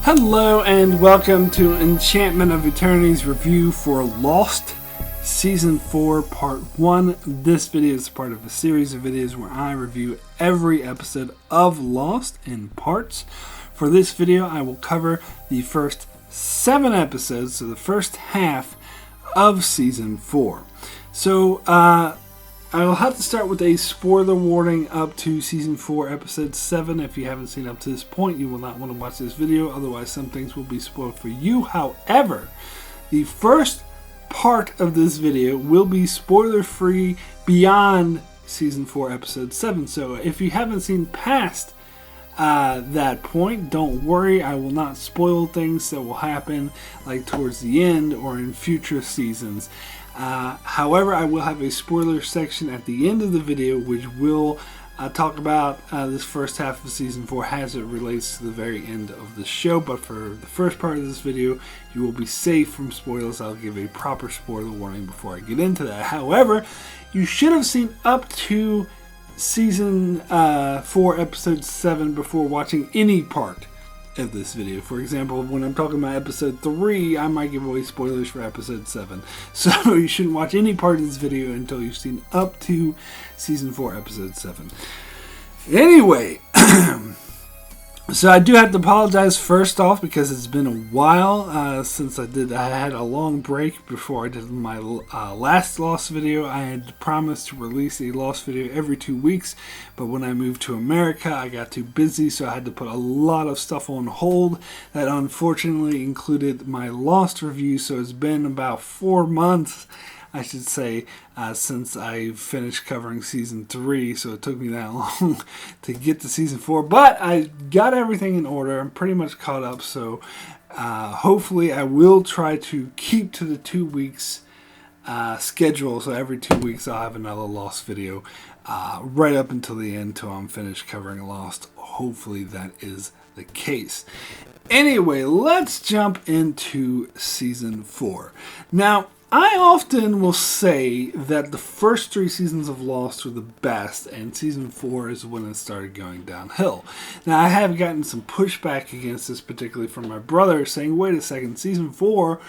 Hello and welcome to Enchantment of Eternity's review for Lost Season 4 Part 1. This video is part of a series of videos where I review every episode of Lost in parts. For this video I will cover the first 7 episodes, so the first half of Season 4. So I will have to start with a spoiler warning up to Season 4, Episode 7. If you haven't seen up to this point, you will not want to watch this video, otherwise some things will be spoiled for you. However, the first part of this video will be spoiler-free beyond Season 4, Episode 7. So if you haven't seen past that point, don't worry, I will not spoil things that will happen like towards the end or in future seasons. However, I will have a spoiler section at the end of the video which will talk about this first half of Season 4 as it relates to the very end of the show. But for the first part of this video, you will be safe from spoilers. I'll give a proper spoiler warning before I get into that. However, you should have seen up to Season 4, Episode 7 before watching any part of this video. For example, when I'm talking about Episode 3, I might give away spoilers for Episode 7. So you shouldn't watch any part of this video until you've seen up to Season 4, Episode 7. Anyway, so I do have to apologize first off because it's been a while since I had a long break before I did my last Lost video. I had promised to release a Lost video every 2 weeks, but when I moved to America, I got too busy, so I had to put a lot of stuff on hold. That unfortunately included my Lost review, so it's been about 4 months, I should say, since I finished covering Season 3, so it took me that long to get to Season 4, but I got everything in order. I'm pretty much caught up, so hopefully I will try to keep to the 2 weeks schedule, so every 2 weeks I'll have another Lost video right up until the end, till I'm finished covering Lost. Hopefully that is the case. Anyway, let's jump into Season 4. Now, I often will say that the first 3 seasons of Lost were the best, and Season 4 is when it started going downhill. Now, I have gotten some pushback against this, particularly from my brother, saying, wait a second, Season 4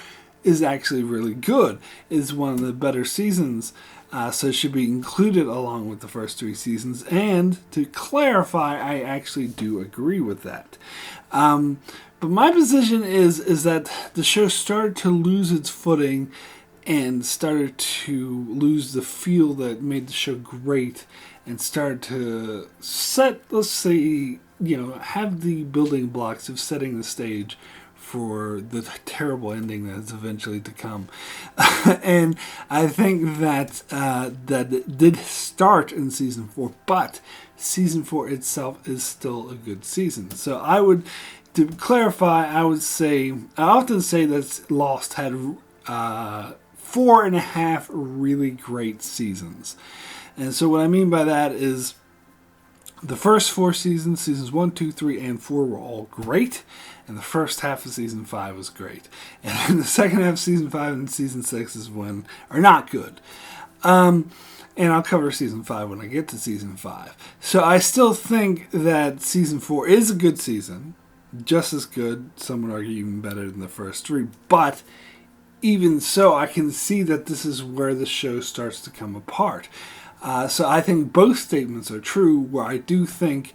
is actually really good. It's one of the better seasons, so it should be included along with the first 3 seasons. And to clarify, I actually do agree with that. But my position is that the show started to lose its footing and started to lose the feel that made the show great, and started to set, let's say, have the building blocks of setting the stage for the terrible ending that's eventually to come. And I think that that did start in Season 4, but Season 4 itself is still a good season. So I would, to clarify, I often say that Lost had 4.5 really great seasons. And so what I mean by that is the first 4 seasons, Seasons 1, 2, 3, and 4 were all great. And the first half of Season 5 was great. And the second half of Season 5 and Season 6 are not good. And I'll cover Season 5 when I get to Season 5. So I still think that Season 4 is a good season. Just as good, some would argue even better than the first 3. But even so, I can see that this is where the show starts to come apart. So I think both statements are true, where I do think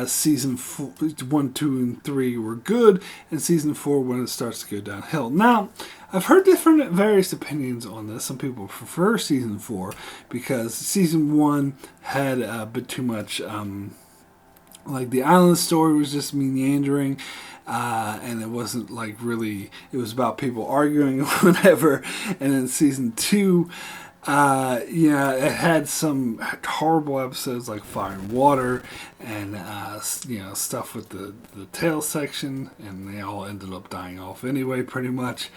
Season 1, 2, and 3 were good, and Season 4 when it starts to go downhill. Now, I've heard various opinions on this. Some people prefer Season 4 because Season 1 had a bit too much, like the island story was just meandering. And it wasn't like really, it was about people arguing or whatever. And then Season 2, it had some horrible episodes like Fire and Water and, stuff with the tail section, and they all ended up dying off anyway, pretty much.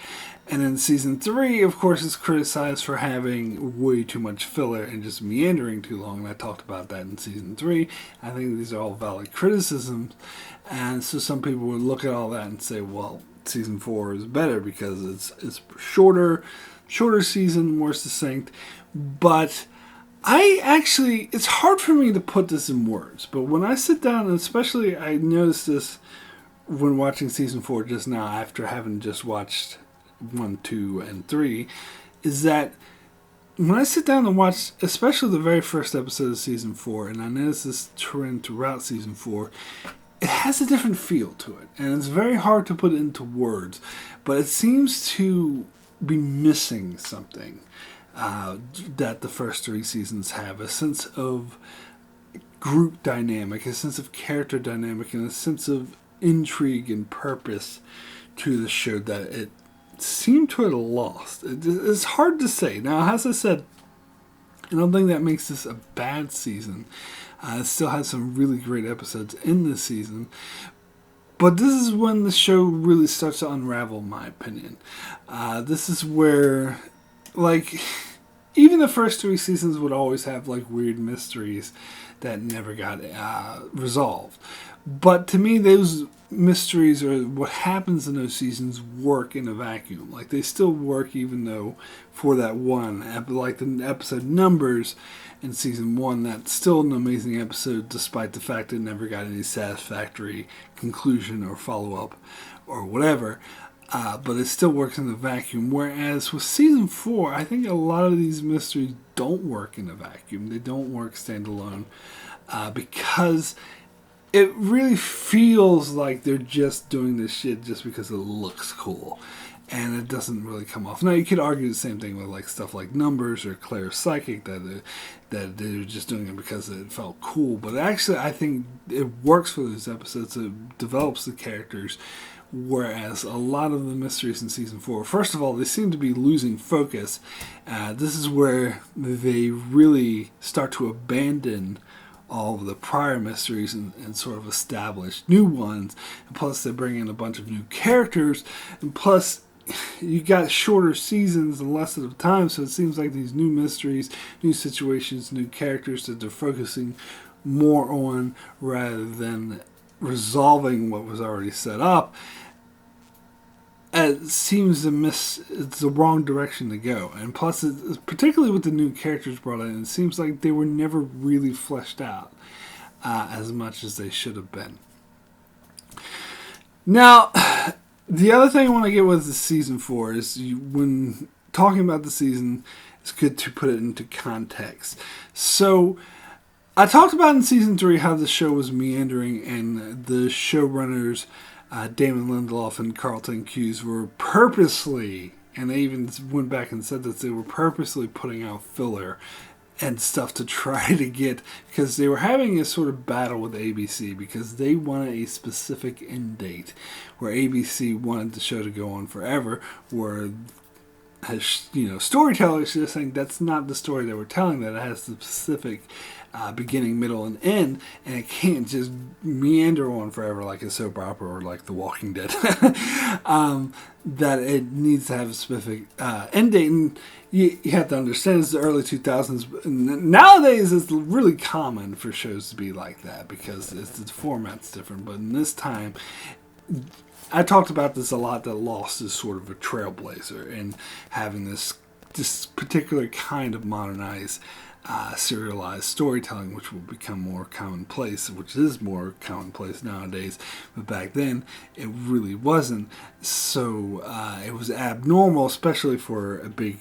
And then Season 3, of course, is criticized for having way too much filler and just meandering too long, and I talked about that in Season 3. I think these are all valid criticisms, and so some people would look at all that and say, well, Season 4 is better because it's shorter season, more succinct, but it's hard for me to put this in words, but when I sit down, and especially I noticed this when watching season 4 just now, after having just watched 1, 2, and 3, is that when I sit down and watch, especially the very first episode of season 4, and I notice this trend throughout season 4, it has a different feel to it, and it's very hard to put it into words, but it seems to be missing something that the first 3 seasons have, a sense of group dynamic, a sense of character dynamic, and a sense of intrigue and purpose to the show that it seemed to have lost. It's hard to say. Now, as I said, I don't think that makes this a bad season. It still has some really great episodes in this season. But this is when the show really starts to unravel, in my opinion. This is where, like, even the first 3 seasons would always have, like, weird mysteries that never got resolved. But to me, those mysteries or what happens in those seasons work in a vacuum. Like, they still work even though for that one, like the episode Numbers in season 1, that's still an amazing episode despite the fact it never got any satisfactory conclusion or follow-up or whatever. But it still works in the vacuum. Whereas with season 4, I think a lot of these mysteries don't work in a vacuum. They don't work standalone because it really feels like they're just doing this shit just because it looks cool. And it doesn't really come off. Now, you could argue the same thing with like stuff like Numbers or Claire's Psychic, that they're just doing it because it felt cool. But actually, I think it works for those episodes. It develops the characters. Whereas a lot of the mysteries in season 4, first of all, they seem to be losing focus. This is where they really start to abandon all of the prior mysteries and sort of establish new ones. And plus, they bring in a bunch of new characters. And plus, you got shorter seasons and less at a time, so it seems like these new mysteries, new situations, new characters that they're focusing more on rather than resolving what was already set up. It seems to it's the wrong direction to go. And plus, particularly with the new characters brought in, it seems like they were never really fleshed out as much as they should have been. Now, the other thing I want to get with the season 4 is when talking about the season, it's good to put it into context. So, I talked about in season 3 how the show was meandering and the showrunners Damon Lindelof and Carlton Cuse were purposely, and they even went back and said that they were purposely putting out filler and stuff to try to get, because they were having a sort of battle with ABC because they wanted a specific end date where ABC wanted the show to go on forever, where storytellers just saying that's not the story that we're telling, that it has the specific beginning, middle, and end, and it can't just meander on forever like a soap opera or like The Walking Dead. That it needs to have a specific end date, and you have to understand it's the early 2000s. Nowadays, it's really common for shows to be like that because the format's different, but in this time, I talked about this a lot, that Lost is sort of a trailblazer in having this particular kind of modernized serialized storytelling, which will become more commonplace, which is more commonplace nowadays, but back then it really wasn't. So it was abnormal, especially for a big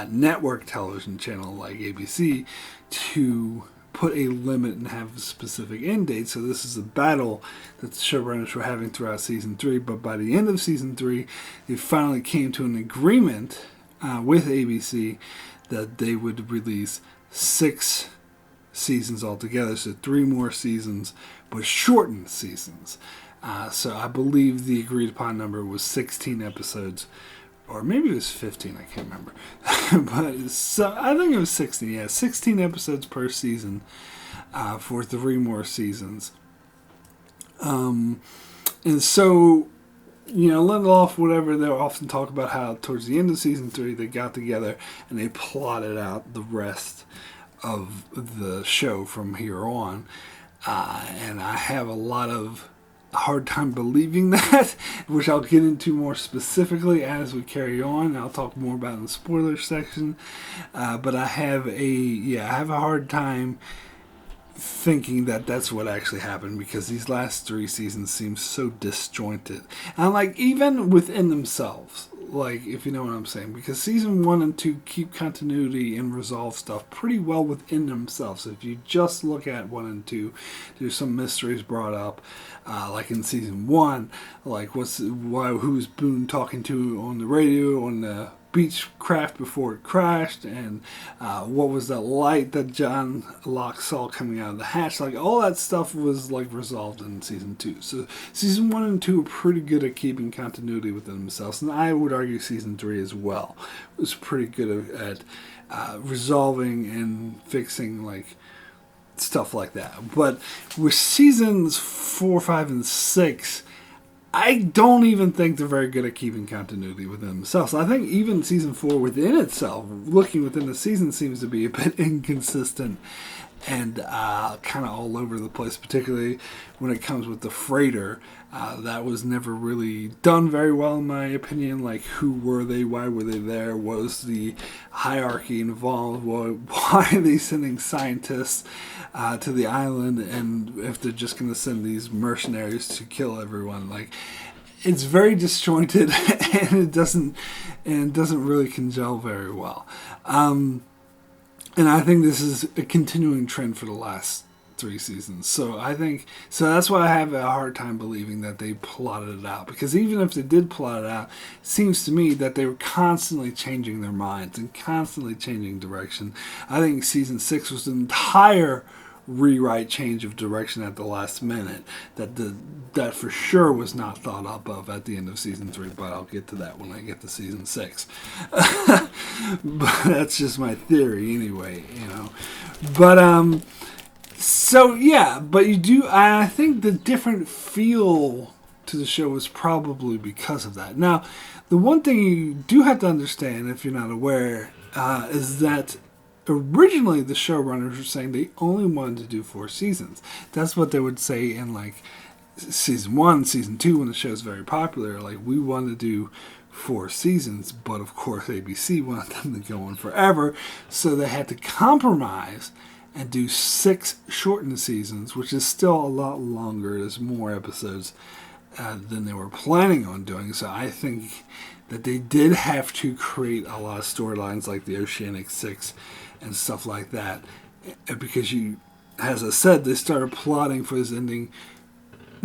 network television channel like ABC, to put a limit and have a specific end date. So this is a battle that the showrunners were having throughout season 3, but by the end of season 3 they finally came to an agreement with ABC that they would release 6 seasons altogether, so 3 more seasons, but shortened seasons. So I believe the agreed upon number was 16 episodes, or maybe it was 15, I can't remember. But so I think it was 16, yeah, 16 episodes per season for 3 more seasons. And so, Lindelof, whatever, they'll often talk about how towards the end of season 3 they got together and they plotted out the rest of the show from here on. And I have a hard time believing that, which I'll get into more specifically as we carry on. I'll talk more about in the spoiler section. But I have a hard time thinking that that's what actually happened, because these last 3 seasons seem so disjointed. And like, even within themselves, like, if you know what I'm saying, because season 1 and 2 keep continuity and resolve stuff pretty well within themselves. If you just look at 1 and 2, there's some mysteries brought up, like in season 1, like who's Boone talking to on the radio on the Beechcraft before it crashed, and what was that light that John Locke saw coming out of the hatch. Like, all that stuff was like resolved in season 2. So season 1 and 2 are pretty good at keeping continuity within themselves, and I would argue season 3 as well was pretty good at resolving and fixing like stuff like that. But with seasons 4, 5, and 6, I don't even think they're very good at keeping continuity within themselves. I think even season 4 within itself, looking within the season, seems to be a bit inconsistent and kind of all over the place, particularly when it comes with the freighter. That was never really done very well, in my opinion. Like, who were they? Why were they there? What was the hierarchy involved? Why are they sending scientists to the island? And if they're just going to send these mercenaries to kill everyone, like, it's very disjointed and it doesn't really congeal very well. And I think this is a continuing trend for the last 3 seasons. So that's why I have a hard time believing that they plotted it out. Because even if they did plot it out, it seems to me that they were constantly changing their minds and constantly changing direction. I think season 6 was an entire rewrite, change of direction at the last minute that for sure was not thought up of at the end of season 3, but I'll get to that when I get to season 6. But that's just my theory anyway, you know. But so yeah, but I think the different feel to the show was probably because of that. Now, the one thing you do have to understand, if you're not aware, is that originally the showrunners were saying they only wanted to do 4 seasons. That's what they would say in like season 1, season 2, when the show's very popular. Like, we want to do 4 seasons, but of course ABC wanted them to go on forever, so they had to compromise and do 6 shortened seasons, which is still a lot longer. There's more episodes than they were planning on doing. So I think that they did have to create a lot of storylines like the Oceanic 6 and stuff like that, because as I said, they started plotting for this ending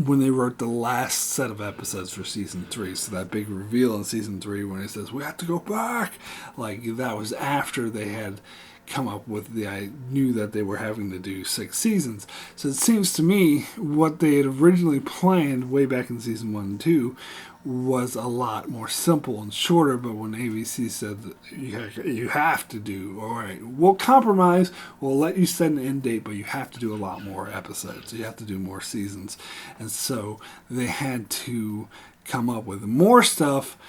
when they wrote the last set of episodes for season 3. So that big reveal in season 3 when he says, "We have to go back," like, that was after they had come up with I knew that they were having to do 6 seasons. So it seems to me what they had originally planned way back in season 1 and 2 was a lot more simple and shorter, but when ABC said that you have to do, all right, we'll compromise, we'll let you set an end date, but you have to do a lot more episodes, you have to do more seasons. And so they had to come up with more stuff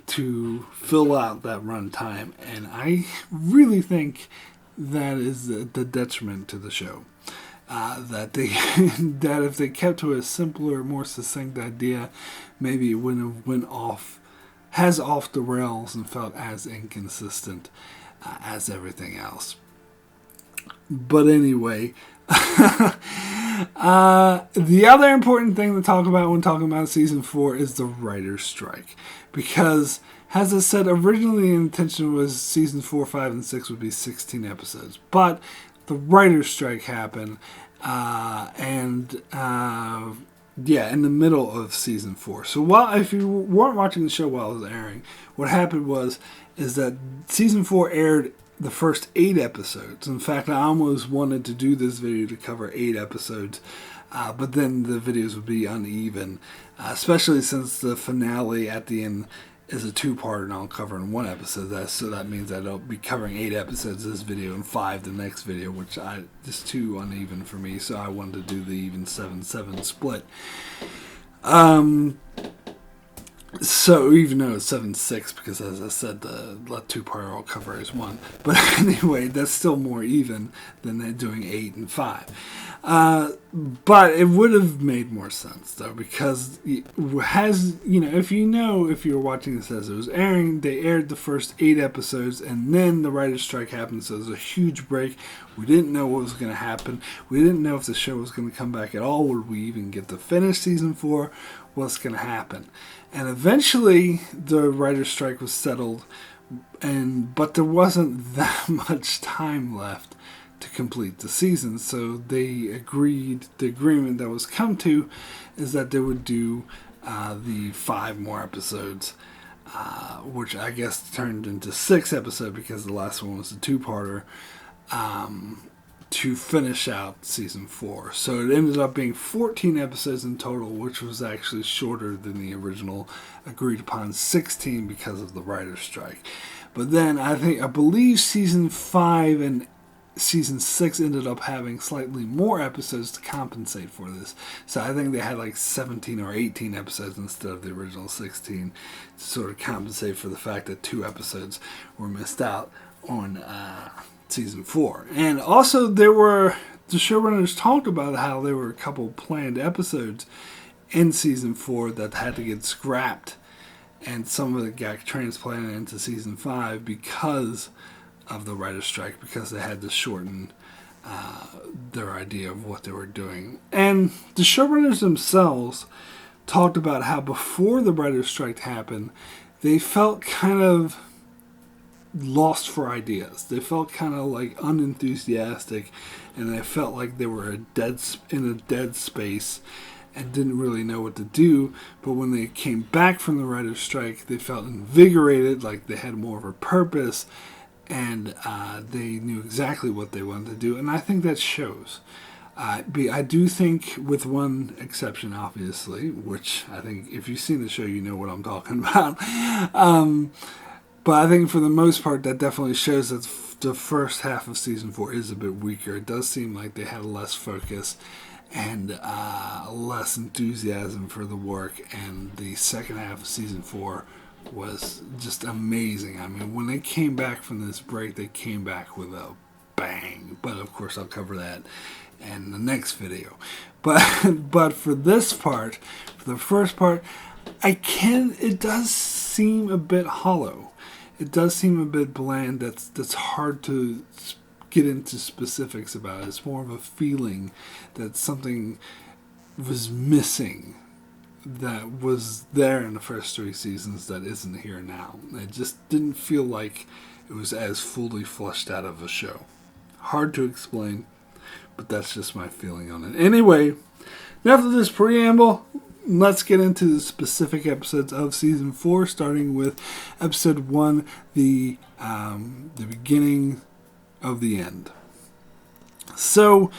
to fill out that run time, and I really think that is the detriment to the show. That if they kept to a simpler, more succinct idea, maybe it wouldn't have went off the rails and felt as inconsistent as everything else. But anyway, the other important thing to talk about when talking about season 4 is the writer's strike. Because, as I said, originally the intention was season 4, 5, and 6 would be 16 episodes. But the writer's strike happened, in the middle of season 4. So if you weren't watching the show while it was airing, what happened is that season 4 aired the first 8 episodes. In fact, I almost wanted to do this video to cover 8 episodes, but then the videos would be uneven, especially since the finale at the end is a 2-part and I'll cover in 1 episode. So that means I'll be covering 8 episodes this video and 5 the next video, which is too uneven for me, so I wanted to do the even 7-7 split. So even though it's 7-6, because as I said, the two-part all cover is one. But anyway, that's still more even than they're doing 8 and 5. But it would have made more sense though, because it has, if you're watching this as it was airing, they aired the first 8 episodes, and then the writer's strike happened. So there's a huge break. We didn't know what was going to happen. We didn't know if the show was going to come back at all. Would we even get to finish season 4? What's going to happen? And eventually, the writer's strike was settled, but there wasn't that much time left to complete the season. So they agreed. The agreement that was come to is that they would do the 5 more episodes, which I guess turned into 6 episodes because the last one was a 2-parter. To finish out season 4. So it ended up being 14 episodes in total, which was actually shorter than the original agreed upon 16 because of the writer's strike. But then I believe season 5 and season 6 ended up having slightly more episodes to compensate for this. So I think they had like 17 or 18 episodes instead of the original 16 to sort of compensate for the fact that 2 episodes were missed out on season 4. And also the showrunners talked about how there were a couple planned episodes in season 4 that had to get scrapped, and some of it got transplanted into season 5 because of the writer's strike, because they had to shorten their idea of what they were doing. And the showrunners themselves talked about how before the writer's strike happened, they felt kind of lost for ideas. They felt kind of like unenthusiastic, and they felt like they were in a dead space and didn't really know what to do. But when they came back from the writer's strike, they felt invigorated, like they had more of a purpose, and they knew exactly what they wanted to do. And I think that shows. I do think, with one exception, obviously, which I think if you've seen the show, you know what I'm talking about. But I think for the most part, that definitely shows that the first half of season 4 is a bit weaker. It does seem like they had less focus and less enthusiasm for the work. And the second half of season 4 was just amazing. I mean, when they came back from this break, they came back with a bang. But of course, I'll cover that in the next video. But for this part, for the first part, it does seem a bit hollow. It does seem a bit bland. That's hard to get into specifics about. It's more of a feeling that something was missing that was there in the first 3 seasons that isn't here now. It just didn't feel like it was as fully fleshed out of a show. Hard to explain, but that's just my feeling on it. Anyway, enough of this preamble. Let's get into the specific episodes of season 4, starting with episode 1, the beginning of the end. So,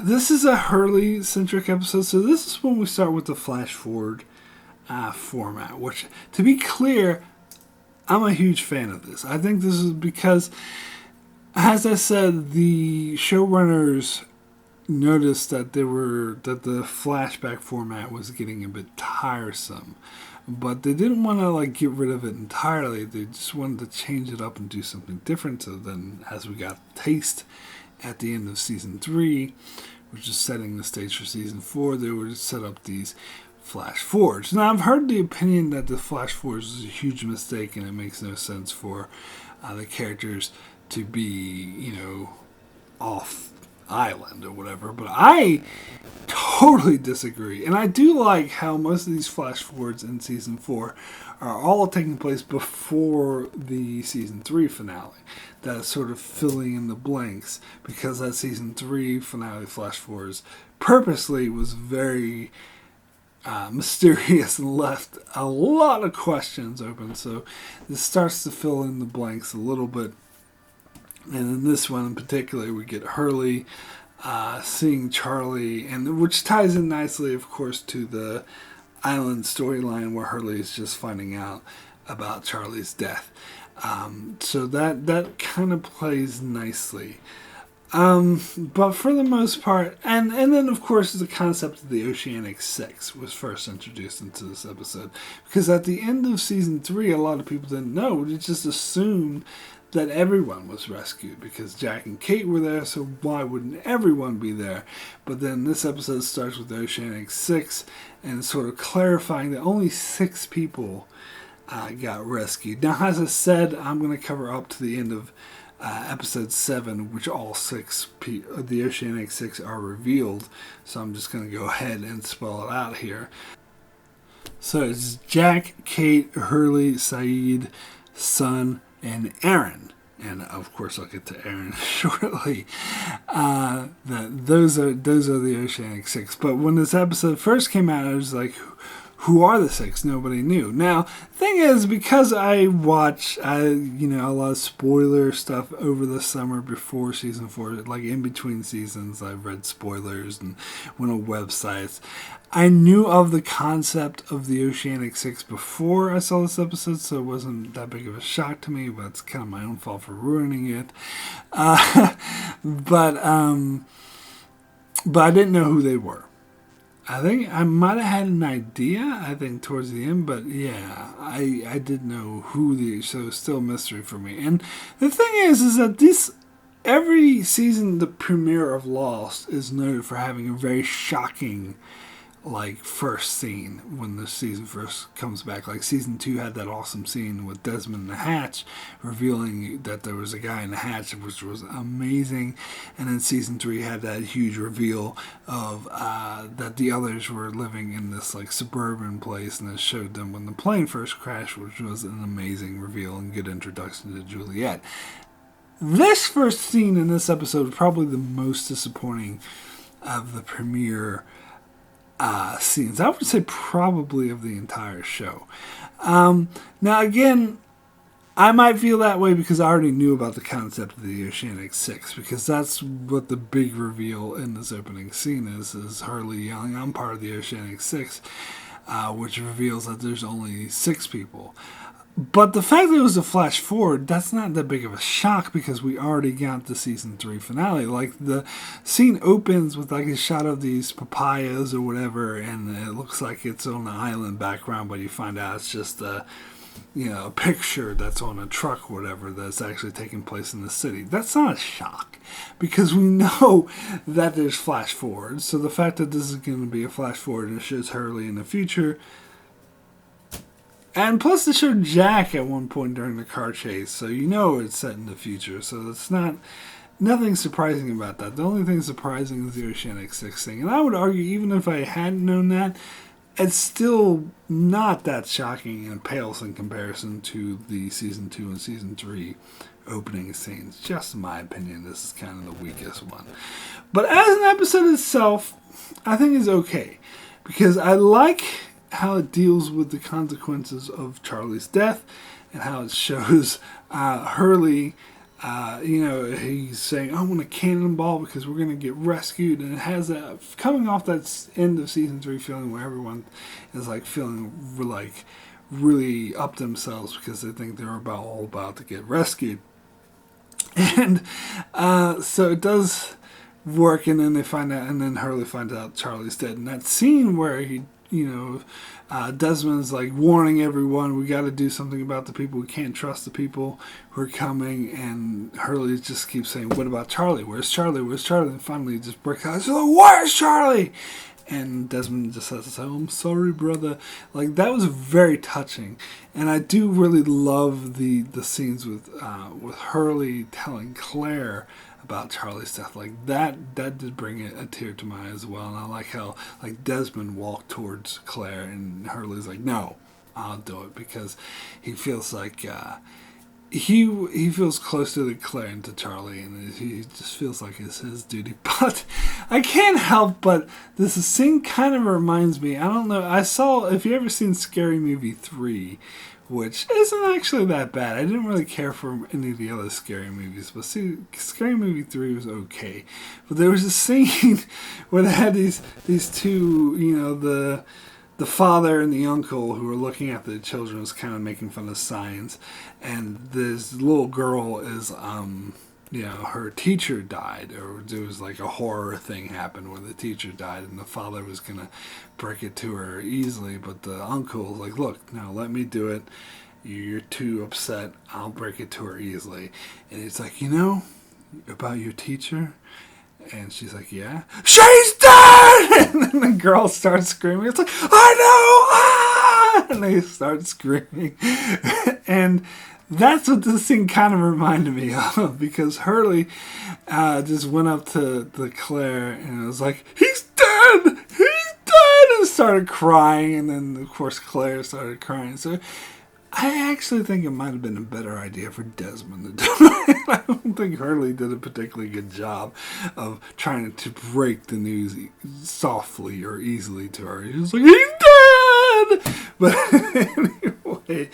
this is a Hurley-centric episode. So this is when we start with the flash forward format, which, to be clear, I'm a huge fan of this. I think this is because, as I said, the showrunners noticed that the flashback format was getting a bit tiresome, but they didn't want to get rid of it entirely. They just wanted to change it up and do something different. So then, as we got taste at the end of season 3, which is setting the stage for season 4, they would set up these flash forwards. Now, I've heard the opinion that the flash forwards is a huge mistake and it makes no sense for the characters to be, off island or whatever, but I totally disagree. And I do like how most of these flash forwards in season 4 are all taking place before the season 3 finale. That's sort of filling in the blanks, because that season 3 finale flash forwards purposely was very mysterious and left a lot of questions open. So this starts to fill in the blanks a little bit. And in this one in particular, we get Hurley seeing Charlie, and which ties in nicely, of course, to the island storyline where Hurley is just finding out about Charlie's death. So that kind of plays nicely. But for the most part, and then of course the concept of the Oceanic Six was first introduced into this episode. Because at the end of season 3, a lot of people didn't know. They just assumed that everyone was rescued because Jack and Kate were there, so why wouldn't everyone be there? But then this episode starts with the Oceanic Six and sort of clarifying that only 6 people got rescued. Now, as I said, I'm going to cover up to the end of episode 7, which all 6 of the Oceanic Six are revealed. So I'm just going to go ahead and spell it out here. So it's Jack, Kate, Hurley, Saeed, Sun, and Aaron. And of course, I'll get to Aaron shortly. Those are the Oceanic Six. But when this episode first came out, I was like, who are the 6? Nobody knew. Now, the thing is, because I watch a lot of spoiler stuff over the summer before season 4, like in between seasons, I've read spoilers and went on websites. I knew of the concept of the Oceanic Six before I saw this episode, so it wasn't that big of a shock to me, but it's kind of my own fault for ruining it. But I didn't know who they were. I think I might have had an idea, towards the end, but yeah, I didn't know who so it's still a mystery for me. And the thing is that every season, the premiere of Lost is noted for having a very shocking, first scene when the season first comes back. Like season 2 had that awesome scene with Desmond in the hatch, revealing that there was a guy in the hatch, which was amazing. And then season 3 had that huge reveal of that the others were living in this suburban place, and it showed them when the plane first crashed, which was an amazing reveal and good introduction to Juliet. This first scene in this episode was probably the most disappointing of the premiere scenes. I would say probably of the entire show. Now again, I might feel that way because I already knew about the concept of the Oceanic Six, because that's what the big reveal in this opening scene is Hurley yelling, "I'm part of the Oceanic Six," which reveals that there's only 6 people. But the fact that it was a flash forward, that's not that big of a shock because we already got the season 3 finale. The scene opens with a shot of these papayas or whatever, and it looks like it's on an island background, but you find out it's just a picture that's on a truck or whatever that's actually taking place in the city. That's not a shock because we know that there's flash forward. So the fact that this is going to be a flash forward and it shows Hurley in the future. And plus, it showed Jack at one point during the car chase, so it's set in the future. So it's nothing surprising about that. The only thing surprising is the Oceanic Six thing. And I would argue, even if I hadn't known that, it's still not that shocking and pales in comparison to the season 2 and season 3 opening scenes. Just in my opinion, this is kind of the weakest one. But as an episode itself, I think it's okay, because I like how it deals with the consequences of Charlie's death and how it shows Hurley, he's saying, "I want a cannonball because we're going to get rescued," and it has that coming off that end of season 3 feeling where everyone is feeling really up themselves because they think they're all about to get rescued. And so it does work, and then they find out, and then Hurley finds out Charlie's dead. And that scene where he Desmond's warning everyone, we got to do something about the people. We can't trust the people who are coming. And Hurley just keeps saying, "What about Charlie? Where's Charlie? Where's Charlie?" And finally, he just breaks out. He's like, "Where's Charlie?" And Desmond just has to say, "I'm sorry, brother." That was very touching. And I do really love the scenes with Hurley telling Claire about Charlie's death. That did bring a tear to my eye as well. And I like how Desmond walked towards Claire and Hurley's like, "No, I'll do it," because he feels he feels closer to Claire and to Charlie, and he just feels like it's his duty. But I can't help but this scene kind of reminds me, I don't know, if you ever seen Scary Movie 3, which isn't actually that bad. I didn't really care for any of the other scary movies, but Scary Movie 3 was okay. But there was a scene where they had these two, the father and the uncle who were looking at the children was kind of making fun of signs, and this little girl is her teacher died, or there was like a horror thing happened where the teacher died and the father was going to break it to her easily, but the uncle was like, look, now let me do it. You're too upset. I'll break it to her easily. And he's like, about your teacher? And she's like, yeah. She's dead! And then the girl starts screaming. It's like, I know! Ah! And they start screaming. And that's what this scene kind of reminded me of, because Hurley just went up to Claire and was like, he's dead! He's dead! And started crying. And then, of course, Claire started crying. So I actually think it might have been a better idea for Desmond to do it. I don't think Hurley did a particularly good job of trying to break the news softly or easily to her. He was like, he's dead! But anyway,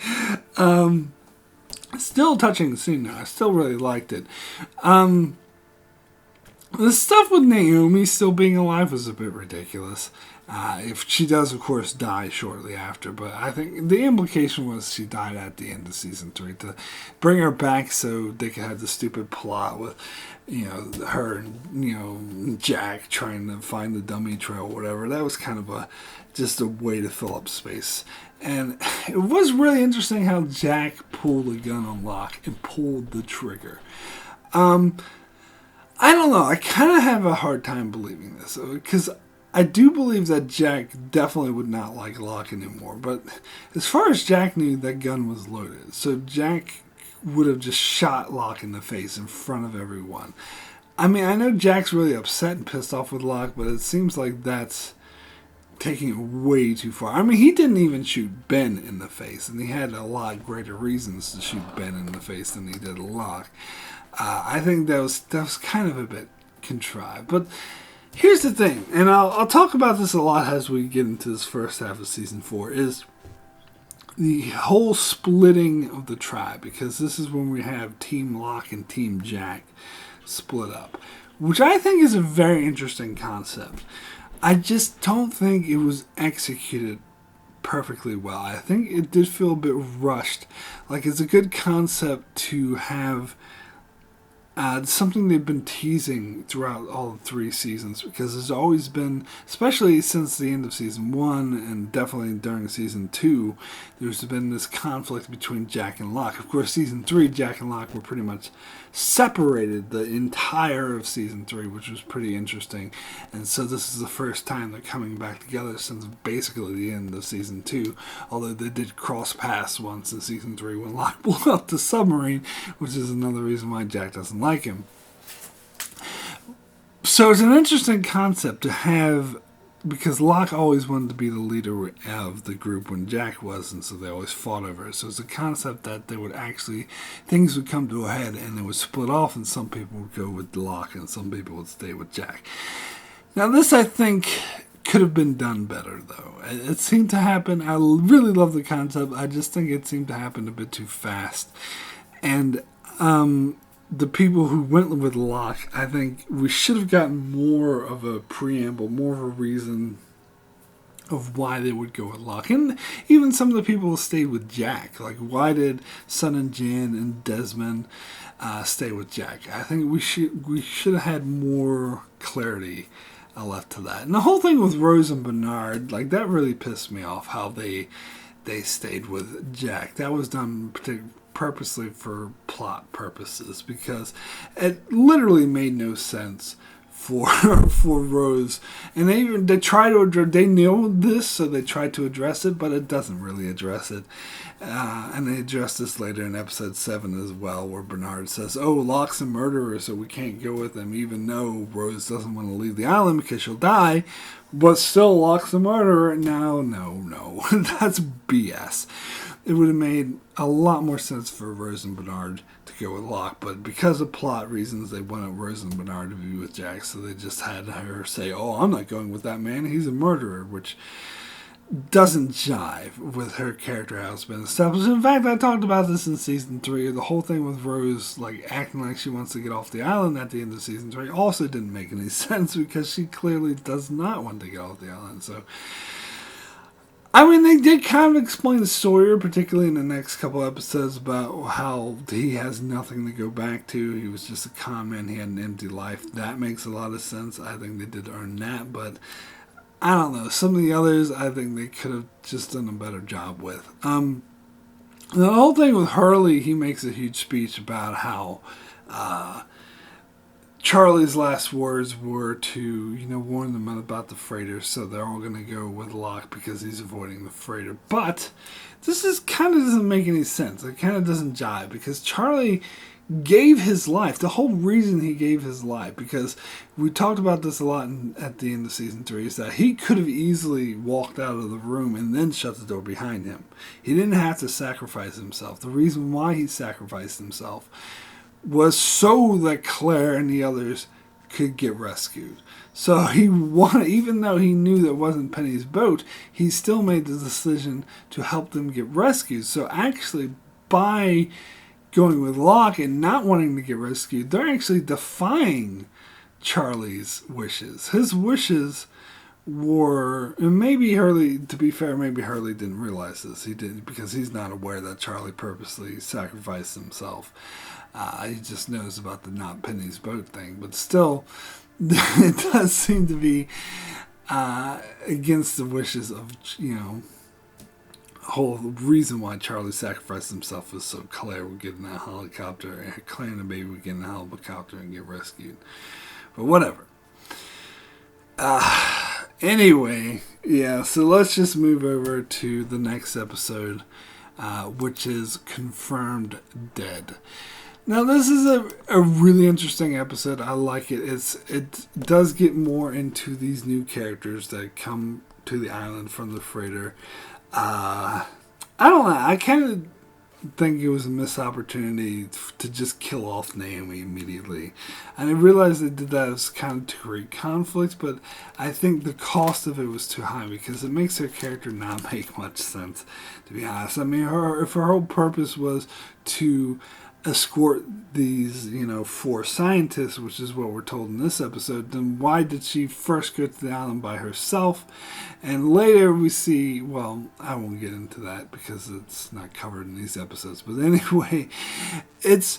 still touching the scene though. I still really liked it. The stuff with Naomi still being alive was a bit ridiculous. If she does, of course, die shortly after. But I think the implication was she died at the end of season 3 to bring her back so they could have the stupid plot with, her and, Jack trying to find the dummy trail or whatever. That was kind of just a way to fill up space. And it was really interesting how Jack pulled a gun on Locke and pulled the trigger. I don't know. I kind of have a hard time believing this because I do believe that Jack definitely would not like Locke anymore. But as far as Jack knew, that gun was loaded. So Jack would have just shot Locke in the face in front of everyone. I mean, I know Jack's really upset and pissed off with Locke, but it seems like that's taking it way too far. I mean, he didn't even shoot Ben in the face, and he had a lot greater reasons to shoot Ben in the face than he did Locke. I think that was kind of a bit contrived. But here's the thing, and I'll talk about this a lot as we get into this first half of season 4, is the whole splitting of the tribe, because this is when we have Team Locke and Team Jack split up, which I think is a very interesting concept. I just don't think it was executed perfectly well. I think it did feel a bit rushed. Like, it's a good concept to have something they've been teasing throughout all 3 seasons, because there's always been, especially since the end of season 1 and definitely during season 2, there's been this conflict between Jack and Locke. Of course, season 3, Jack and Locke were pretty much separated the entire of season 3, which was pretty interesting. And so this is the first time they're coming back together since basically the end of season 2, although they did cross paths once in season 3 when Locke blew up the submarine, which is another reason why Jack doesn't like him. So it's an interesting concept to have, because Locke always wanted to be the leader of the group when Jack was, and so they always fought over it. So it's a concept that they would actually, things would come to a head and they would split off, and some people would go with Locke and some people would stay with Jack. Now this, I think, could have been done better, though. It seemed to happen. I really love the concept. I just think it seemed to happen a bit too fast. And the people who went with Locke, I think we should have gotten more of a preamble, more of a reason of why they would go with Locke. And even some of the people who stayed with Jack. Like, why did Sun and Jan and Desmond stay with Jack? I think we should have had more clarity left to that. And the whole thing with Rose and Bernard, like, that really pissed me off, how they stayed with Jack. That was done purposely for plot purposes, because it literally made no sense for Rose, and they try to address, they know this, so they try to address it, but it doesn't really address it. And they address this later in episode 7 as well, where Bernard says, "Oh, Locke's a murderer, so we can't go with him," even though Rose doesn't want to leave the island because she'll die. But still, Locke's a murderer. No, that's BS. It would have made a lot more sense for Rose and Bernard to go with Locke, but because of plot reasons, they wanted Rose and Bernard to be with Jack, so they just had her say, "Oh, I'm not going with that man, he's a murderer," which doesn't jive with her character how it's been established. In fact, I talked about this in season 3. The whole thing with Rose, like, acting like she wants to get off the island at the end of season 3 also didn't make any sense, because she clearly does not want to get off the island. So I mean, they did kind of explain Sawyer, particularly in the next couple episodes, about how he has nothing to go back to. He was just a con man. He had an empty life. That makes a lot of sense. I think they did earn that, but I don't know. Some of the others, I think they could have just done a better job with. The whole thing with Hurley, he makes a huge speech about how Charlie's last words were to, warn them about the freighter, so they're all going to go with Locke because he's avoiding the freighter. But this is kind of doesn't make any sense. It kind of doesn't jive because Charlie gave his life. The whole reason he gave his life, because we talked about this a lot at the end of season 3, is that he could have easily walked out of the room and then shut the door behind him. He didn't have to sacrifice himself. The reason why he sacrificed himself was so that Claire and the others could get rescued. So he wanted, even though he knew that wasn't Penny's boat, he still made the decision to help them get rescued. So actually, by going with Locke and not wanting to get rescued, they're actually defying Charlie's wishes. His wishes were, and maybe Hurley, to be fair, maybe Hurley didn't realize this. He didn't, because he's not aware that Charlie purposely sacrificed himself. He just knows about the not Penny's boat thing. But still, it does seem to be against the wishes of, whole reason why Charlie sacrificed himself was so Claire would get in that helicopter, and Claire and the baby would get in the helicopter and get rescued. But whatever. Anyway, yeah, so let's just move over to the next episode, which is Confirmed Dead. Now, this is a really interesting episode. I like it. It does get more into these new characters that come to the island from the freighter. I don't know. I kind of think it was a missed opportunity to just kill off Naomi immediately. And I realized they did that as kind of to create conflict, but I think the cost of it was too high because it makes her character not make much sense, to be honest. I mean, if her whole purpose was to escort these, 4 scientists, which is what we're told in this episode, then why did she first go to the island by herself? And later we see, well, I won't get into that because it's not covered in these episodes, but anyway, it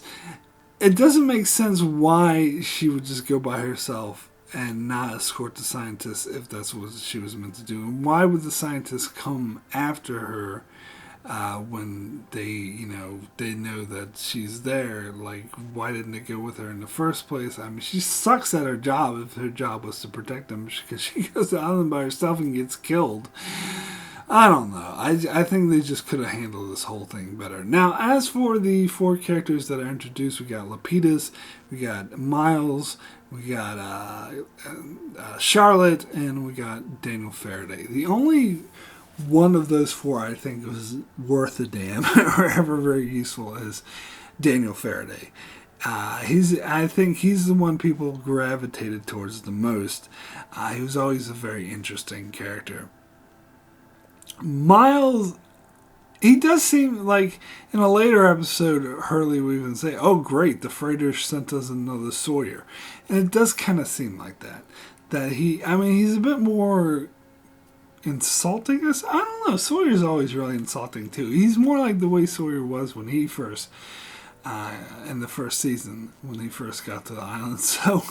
doesn't make sense why she would just go by herself and not escort the scientists if that's what she was meant to do. And why would the scientists come after her when they know that she's there? Like, why didn't they go with her in the first place? I mean, she sucks at her job if her job was to protect them, because she goes to the island by herself and gets killed. I don't know. I think they just could have handled this whole thing better. Now, as for the 4 characters that are introduced, we got Lapidus, we got Miles, we got Charlotte, and we got Daniel Faraday. The only one of those 4 I think was worth a damn or ever very useful is Daniel Faraday. I think he's the one people gravitated towards the most. He was always a very interesting character. Miles, he does seem like in a later episode, Hurley will even say, "Oh, great, the freighter sent us another Sawyer," and it does kind of seem like that. He's a bit more insulting us. I don't know. Sawyer's always really insulting too. He's more like the way Sawyer was when he first, in the first season, when he first got to the island. So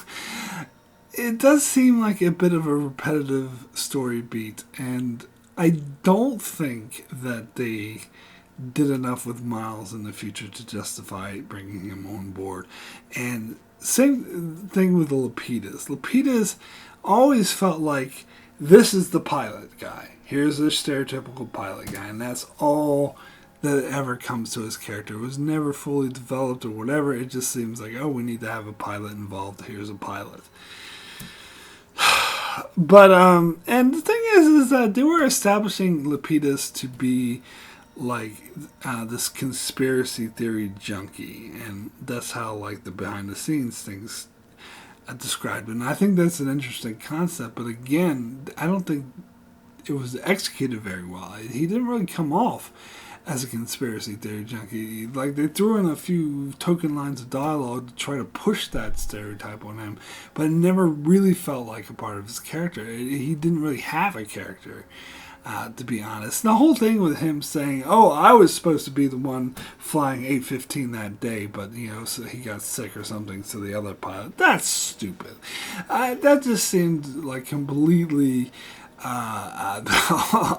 it does seem like a bit of a repetitive story beat, and I don't think that they did enough with Miles in the future to justify bringing him on board. And same thing with the Lapidus. Lapidus always felt like this is the pilot guy. Here's the stereotypical pilot guy, and that's all that ever comes to his character. It was never fully developed or whatever. It just seems like, oh, we need to have a pilot involved. Here's a pilot. But, and the thing is that they were establishing Lapidus to be like this conspiracy theory junkie, and that's how like the behind the scenes things described it. And I think that's an interesting concept, but again, I don't think it was executed very well. He didn't really come off as a conspiracy theory junkie. Like, they threw in a few token lines of dialogue to try to push that stereotype on him, but it never really felt like a part of his character. He didn't really have a character. to be honest. The whole thing with him saying, "Oh, I was supposed to be the one flying 815 that day, but so he got sick or something, so the other pilot." That's stupid. That just seemed like completely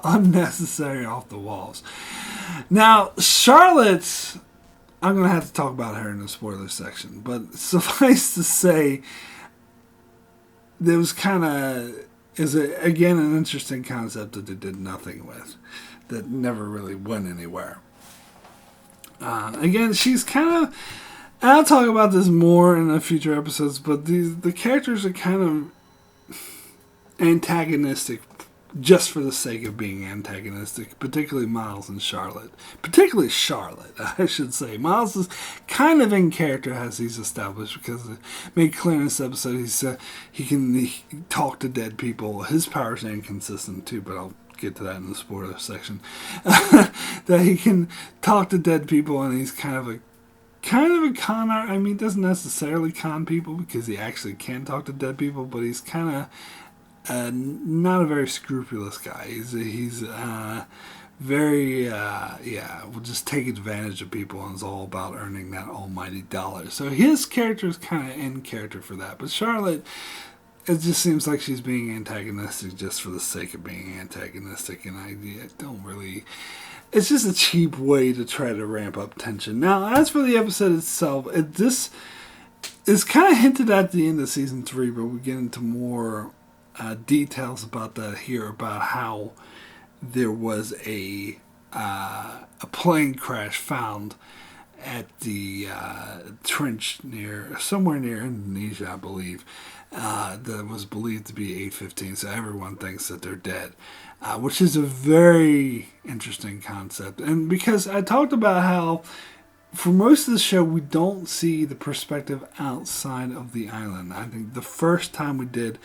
unnecessary, off the walls. Now, Charlotte, I'm going to have to talk about her in the spoiler section, but suffice to say, there was again an interesting concept that they did nothing with, that never really went anywhere. Again, she's kind of, I'll talk about this more in the future episodes, but the characters are kind of antagonistic just for the sake of being antagonistic, particularly Miles and Charlotte. Particularly Charlotte, I should say. Miles is kind of in character as he's established, because it made clear in this episode he can talk to dead people. His powers are inconsistent too, but I'll get to that in the spoiler section. That he can talk to dead people, and he's kind of a con art. I mean, he doesn't necessarily con people because he actually can talk to dead people, but he's kind of not a very scrupulous guy. He's very, will just take advantage of people, and it's all about earning that almighty dollar. So his character is kind of in character for that. But Charlotte, it just seems like she's being antagonistic just for the sake of being antagonistic, and I don't really... It's just a cheap way to try to ramp up tension. Now, as for the episode itself, this is kind of hinted at the end of season 3, but we get into more details about that here, about how there was a plane crash found at the trench somewhere near Indonesia, I believe, that was believed to be 815. So everyone thinks that they're dead, which is a very interesting concept. And because I talked about how for most of the show, we don't see the perspective outside of the island. I think the first time we did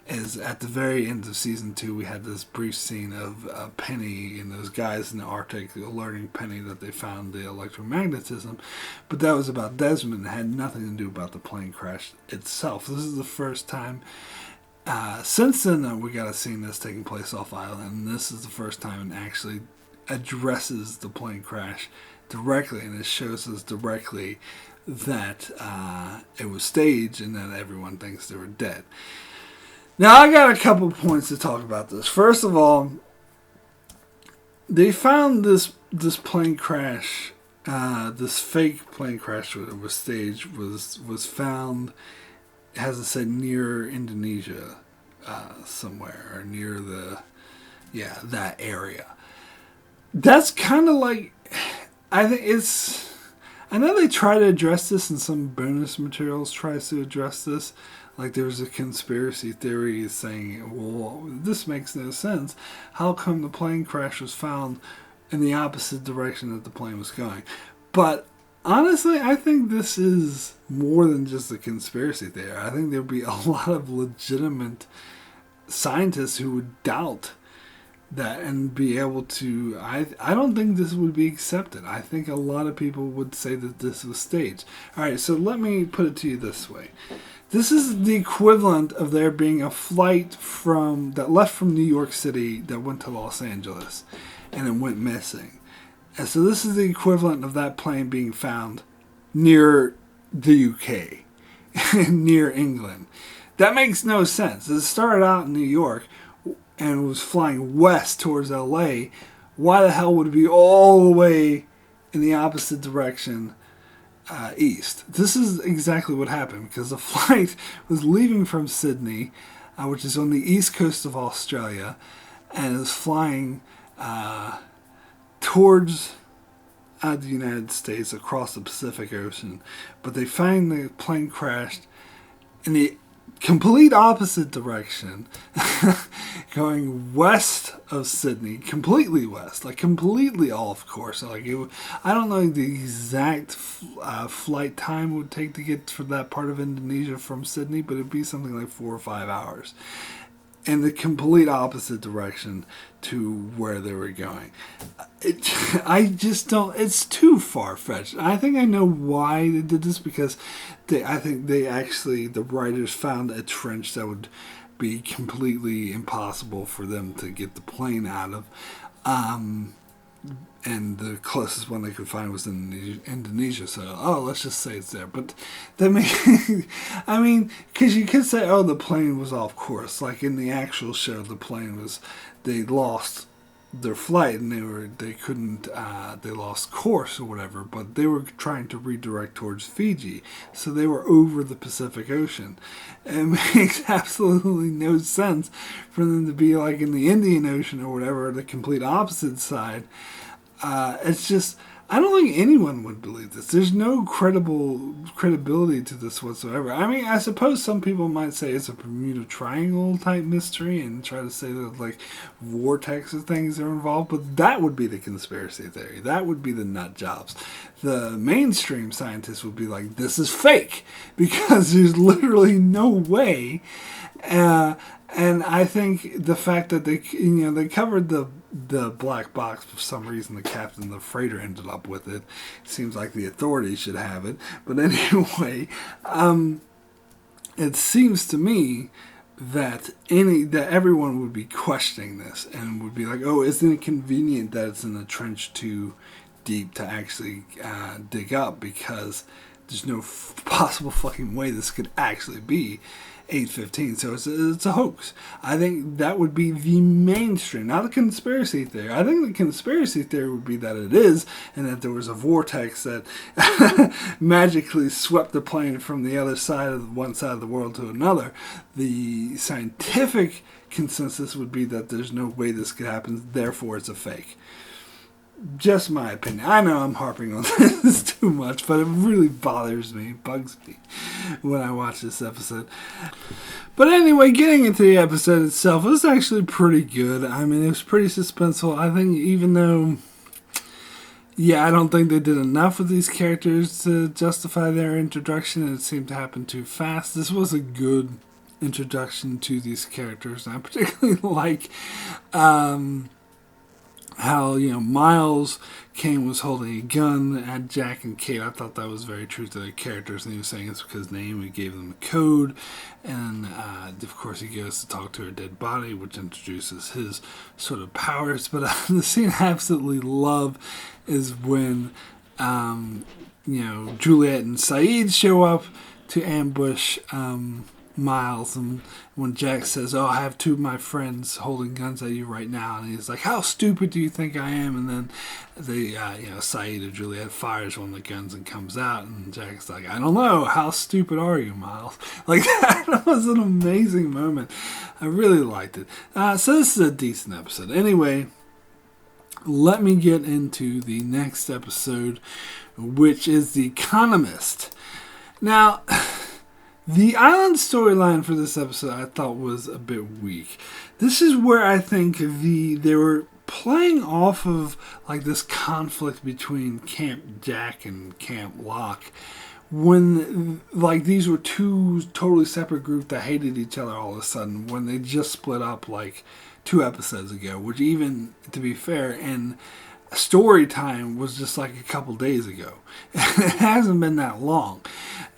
is at the very end of season 2. We had this brief scene of Penny and those guys in the Arctic alerting Penny that they found the electromagnetism. But that was about Desmond. It had nothing to do about the plane crash itself. This is the first time. Since then, we got a scene that's taking place off island. And this is the first time it actually addresses the plane crash directly, and it shows us directly that it was staged and that everyone thinks they were dead. Now, I got a couple points to talk about this. First of all, they found this plane crash, this fake plane crash that was staged, was found, as I said, near Indonesia somewhere, or near that area. That's kind of like... I know they try to address this, and some bonus materials tries to address this. Like, there's a conspiracy theory saying, well, this makes no sense. How come the plane crash was found in the opposite direction that the plane was going? But honestly, I think this is more than just a conspiracy theory. I think there would be a lot of legitimate scientists who would doubt that and be able to... I don't think this would be accepted. I think a lot of people would say that this was staged. Alright, so let me put it to you this way. This is the equivalent of there being a flight that left from New York City that went to Los Angeles and it went missing. And so this is the equivalent of that plane being found near the UK, near England. That makes no sense. It started out in New York and was flying west towards LA. Why the hell would it be all the way in the opposite direction, east? This is exactly what happened, because the flight was leaving from Sydney, which is on the east coast of Australia, and is flying towards the United States across the Pacific Ocean. But they find the plane crashed in the complete opposite direction, going west of Sydney, completely west, like completely off course. Like I don't know the exact flight time it would take to get to that part of Indonesia from Sydney, but it'd be something like 4 or 5 hours. In the complete opposite direction to where they were going. I just don't... It's too far-fetched. I think I know why they did this, because I think the writers found a trench that would be completely impossible for them to get the plane out of. And the closest one they could find was in Indonesia. So, let's just say it's there. But that I mean, because you could say, the plane was off course. Like in the actual show, the plane was, they lost their flight and they lost course or whatever. But they were trying to redirect towards Fiji, so they were over the Pacific Ocean. It makes absolutely no sense for them to be like in the Indian Ocean or whatever, the complete opposite side. It's just, I don't think anyone would believe this. There's no credibility to this whatsoever. I mean, I suppose some people might say it's a Bermuda Triangle type mystery and try to say that like vortex of things are involved, but that would be the conspiracy theory. That would be the nut jobs. The mainstream scientists would be like, this is fake, because there's literally no way. And I think the fact that they covered the black box for some reason, the captain of the freighter ended up with it. Seems like the authorities should have it. But anyway, it seems to me that everyone would be questioning this and would be like, isn't it convenient that it's in a trench too deep to actually dig up, because there's no possible fucking way this could actually be 8:15, so it's a hoax. I think that would be the mainstream, not the conspiracy theory. I think the conspiracy theory would be that it is, and that there was a vortex that magically swept the plane from the other side of one side of the world to another. The scientific consensus would be that there's no way this could happen, therefore it's a fake. Just my opinion. I know I'm harping on this too much, but it really bugs me when I watch this episode. But anyway, getting into the episode itself, it was actually pretty good. I mean, it was pretty suspenseful. I think even though, I don't think they did enough with these characters to justify their introduction. It seemed to happen too fast. This was a good introduction to these characters. And I particularly like how, Miles Kane was holding a gun at Jack and Kate. I thought that was very true to their characters. And he was saying it's because Naomi gave them a code. And, of course, he goes to talk to her dead body, which introduces his sort of powers. But the scene I absolutely love is when, Juliet and Saeed show up to ambush Miles, and when Jack says, I have two of my friends holding guns at you right now, and he's like, how stupid do you think I am? And then Saeed or Juliet fires one of the guns and comes out, and Jack's like, I don't know, how stupid are you, Miles? Like, that was an amazing moment. I really liked it. So this is a decent episode. Anyway, let me get into the next episode, which is The Economist. Now, the island storyline for this episode I thought was a bit weak. This is where I think they were playing off of like this conflict between Camp Jack and Camp Locke, when like these were two totally separate groups that hated each other all of a sudden, when they just split up like 2 episodes ago, which, even to be fair, in story time was just like a couple days ago. It hasn't been that long.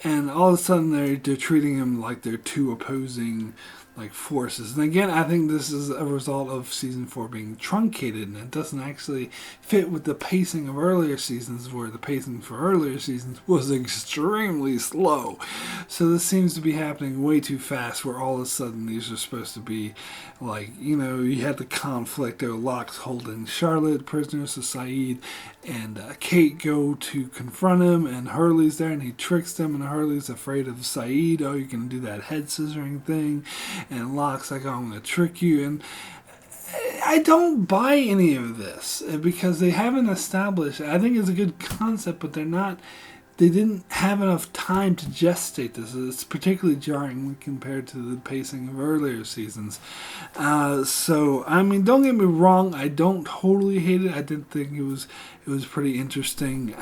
And all of a sudden they're treating them like they're two opposing like forces. And again, I think this is a result of season 4 being truncated, and it doesn't actually fit with the pacing of earlier seasons, where the pacing for earlier seasons was extremely slow. So this seems to be happening way too fast, where all of a sudden these are supposed to be like, you had the conflict of Locke's holding Charlotte prisoner, so Saeed and Kate go to confront him, and Hurley's there, and he tricks them, and Hurley's afraid of Saeed. You're going to do that head scissoring thing. And Locke's like, I'm going to trick you. And I don't buy any of this, because they haven't established, I think it's a good concept, but they didn't have enough time to gestate this. It's particularly jarring when compared to the pacing of earlier seasons. So, I mean, don't get me wrong, I don't totally hate it. I did think it was pretty interesting,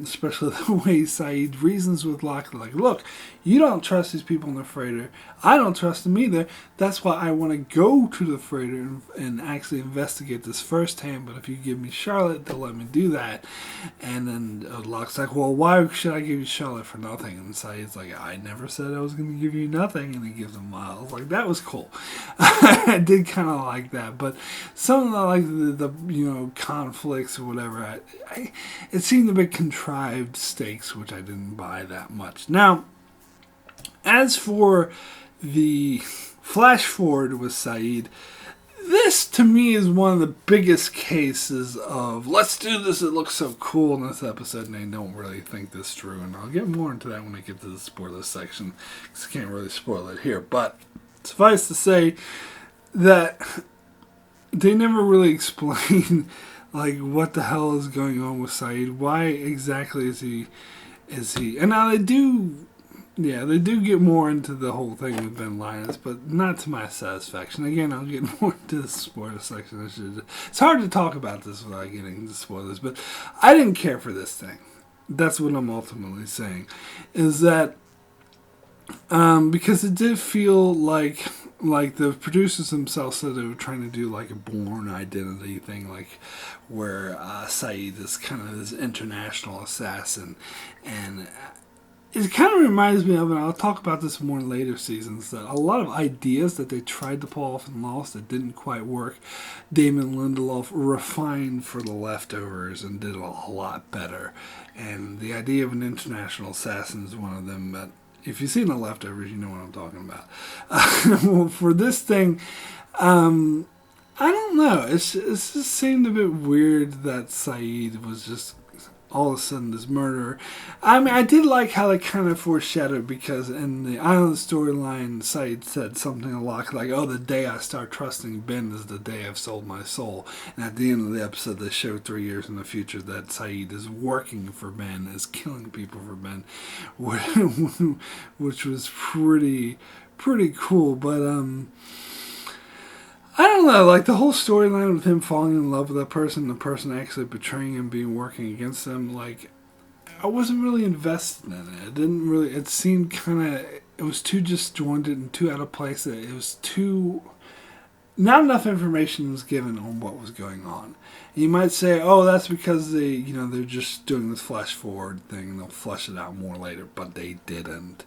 especially the way Saeed reasons with Locke. Like, look, you don't trust these people in the freighter. I don't trust them either. That's why I want to go to the freighter and actually investigate this firsthand. But if you give me Charlotte, they'll let me do that. And then Locke's like, well, why should I give you Charlotte for nothing? And Saeed's like, I never said I was going to give you nothing. And he gives him Miles. Like, that was cool. I did kind of like that. But some of the, like, the conflicts or whatever, it seemed a bit contrived stakes, which I didn't buy that much. Now, as for the flash forward with Saeed, this, to me, is one of the biggest cases of, let's do this, it looks so cool in this episode, and I don't really think this through, and I'll get more into that when I get to the spoiler section, because I can't really spoil it here, but suffice to say that they never really explain, like, what the hell is going on with Saeed, why exactly is he, and now they do get more into the whole thing with Ben Linus, but not to my satisfaction. Again, I'll get more into the spoiler section. It's hard to talk about this without getting into spoilers, but I didn't care for this thing. That's what I'm ultimately saying. Is that because it did feel like the producers themselves said they were trying to do like a Bourne Identity thing, like where Saeed is kind of this international assassin, and it kind of reminds me of, and I'll talk about this more in later seasons, that a lot of ideas that they tried to pull off in Lost that didn't quite work, Damon Lindelof refined for The Leftovers and did a lot better. And the idea of an international assassin is one of them that, if you've seen The Leftovers, you know what I'm talking about. Well, for this thing, I don't know. It just seemed a bit weird that Saeed was just all of a sudden this murderer. I mean, I did like how they kind of foreshadowed, because in the Island storyline, Saeed said something a lot like, oh, the day I start trusting Ben is the day I've sold my soul. And at the end of the episode, they show 3 years in the future that Saeed is working for Ben, is killing people for Ben, which was pretty cool. But I don't know, like the whole storyline with him falling in love with that person, the person actually betraying him, being working against him, like, I wasn't really invested in it. It seemed kind of, it was too disjointed and too out of place. It was not enough information was given on what was going on. And you might say, oh, that's because they're just doing this flash forward thing and they'll flesh it out more later, but they didn't.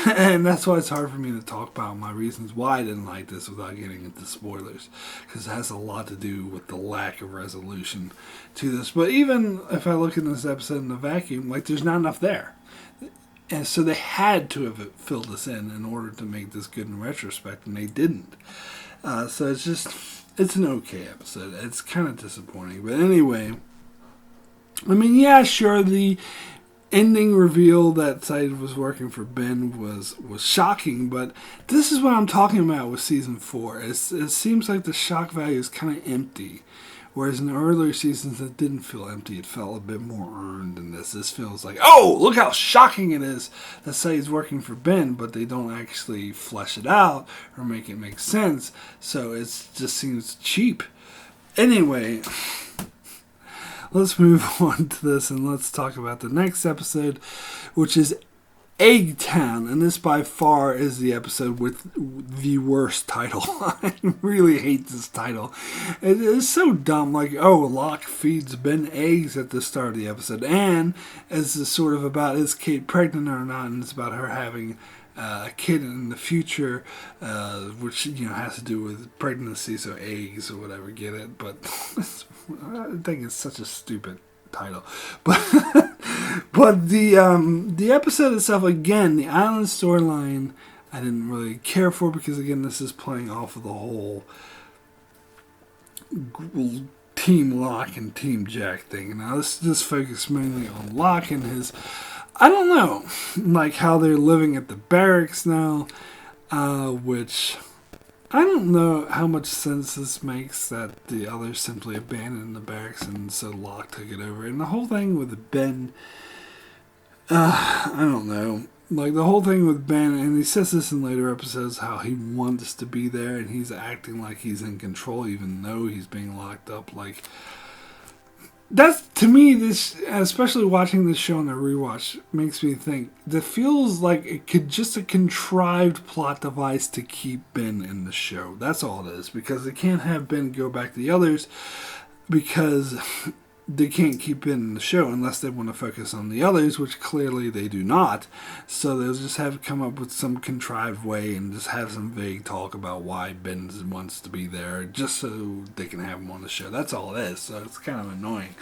And that's why it's hard for me to talk about my reasons why I didn't like this without getting into spoilers, because it has a lot to do with the lack of resolution to this. But even if I look at this episode in a vacuum, like, there's not enough there. And so they had to have filled this in order to make this good in retrospect, and they didn't. So it's an okay episode. It's kind of disappointing. But anyway, I mean, yeah, sure, the ending reveal that Saeed was working for Ben was shocking, but this is what I'm talking about with Season 4. It seems like the shock value is kind of empty. Whereas in the earlier seasons, it didn't feel empty. It felt a bit more earned than this. This feels like, oh, look how shocking it is that Saeed's working for Ben, but they don't actually flesh it out or make it make sense. So it just seems cheap. Anyway, let's move on to this and let's talk about the next episode, which is Eggtown, and this by far is the episode with the worst title. I really hate this title. It is so dumb, like, oh, Locke feeds Ben eggs at the start of the episode, and it's sort of about, is Kate pregnant or not, and it's about her having a kid in the future, which, has to do with pregnancy, so eggs or whatever, get it? But I think it's such a stupid title. But the episode itself, again, the Island storyline, I didn't really care for, because again, this is playing off of the whole Team Locke and Team Jack thing. Now this focus mainly on Locke and his, I don't know, like how they're living at the barracks now, which I don't know how much sense this makes, that the others simply abandoned the barracks and so Locke took it over. And the whole thing with Ben, I don't know. Like the whole thing with Ben, and he says this in later episodes, how he wants to be there and he's acting like he's in control even though he's being locked up. Like, that's, to me, this, especially watching this show on a rewatch, makes me think that feels like it could just a contrived plot device to keep Ben in the show. That's all it is, because they can't have Ben go back to the others, because they can't keep it in the show unless they want to focus on the others, which clearly they do not. So they'll just have to come up with some contrived way and just have some vague talk about why Ben wants to be there, just so they can have him on the show. That's all it is. So it's kind of annoying.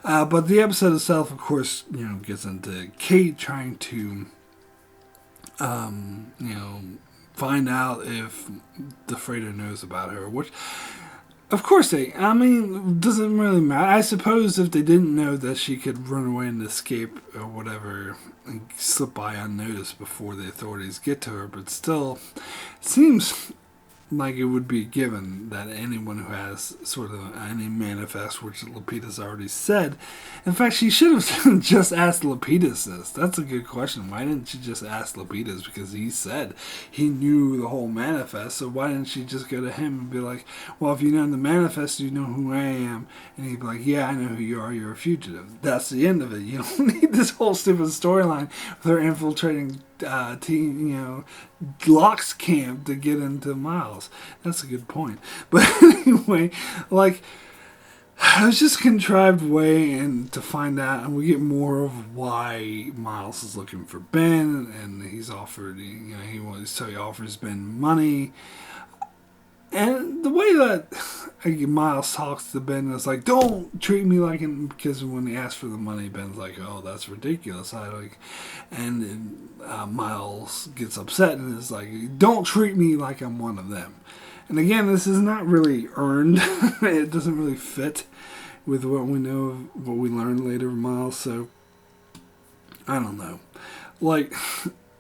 But the episode itself, of course, gets into Kate trying to, find out if the freighter knows about her, which, of course doesn't really matter. I suppose if they didn't know that she could run away and escape or whatever and slip by unnoticed before the authorities get to her, but still, it seems like it would be given that anyone who has sort of any manifest, which Lapidus already said. In fact, she should have just asked Lapidus this. That's a good question. Why didn't she just ask Lapidus? Because he said he knew the whole manifest, so why didn't she just go to him and be like, well, if you know the manifest, you know who I am. And he'd be like, yeah, I know who you are. You're a fugitive. That's the end of it. You don't need this whole stupid storyline with her infiltrating Locke's camp to get into Miles. That's a good point. But anyway, it was just a contrived way and to find out, and we get more of why Miles is looking for Ben, and he's offered, he offers Ben money. And the way that Miles talks to Ben is like, don't treat me like him, because when he asks for the money, Ben's like, oh, that's ridiculous. Miles gets upset and is like, don't treat me like I'm one of them. And again, this is not really earned. It doesn't really fit with what we know, what we learn later of Miles. So, I don't know.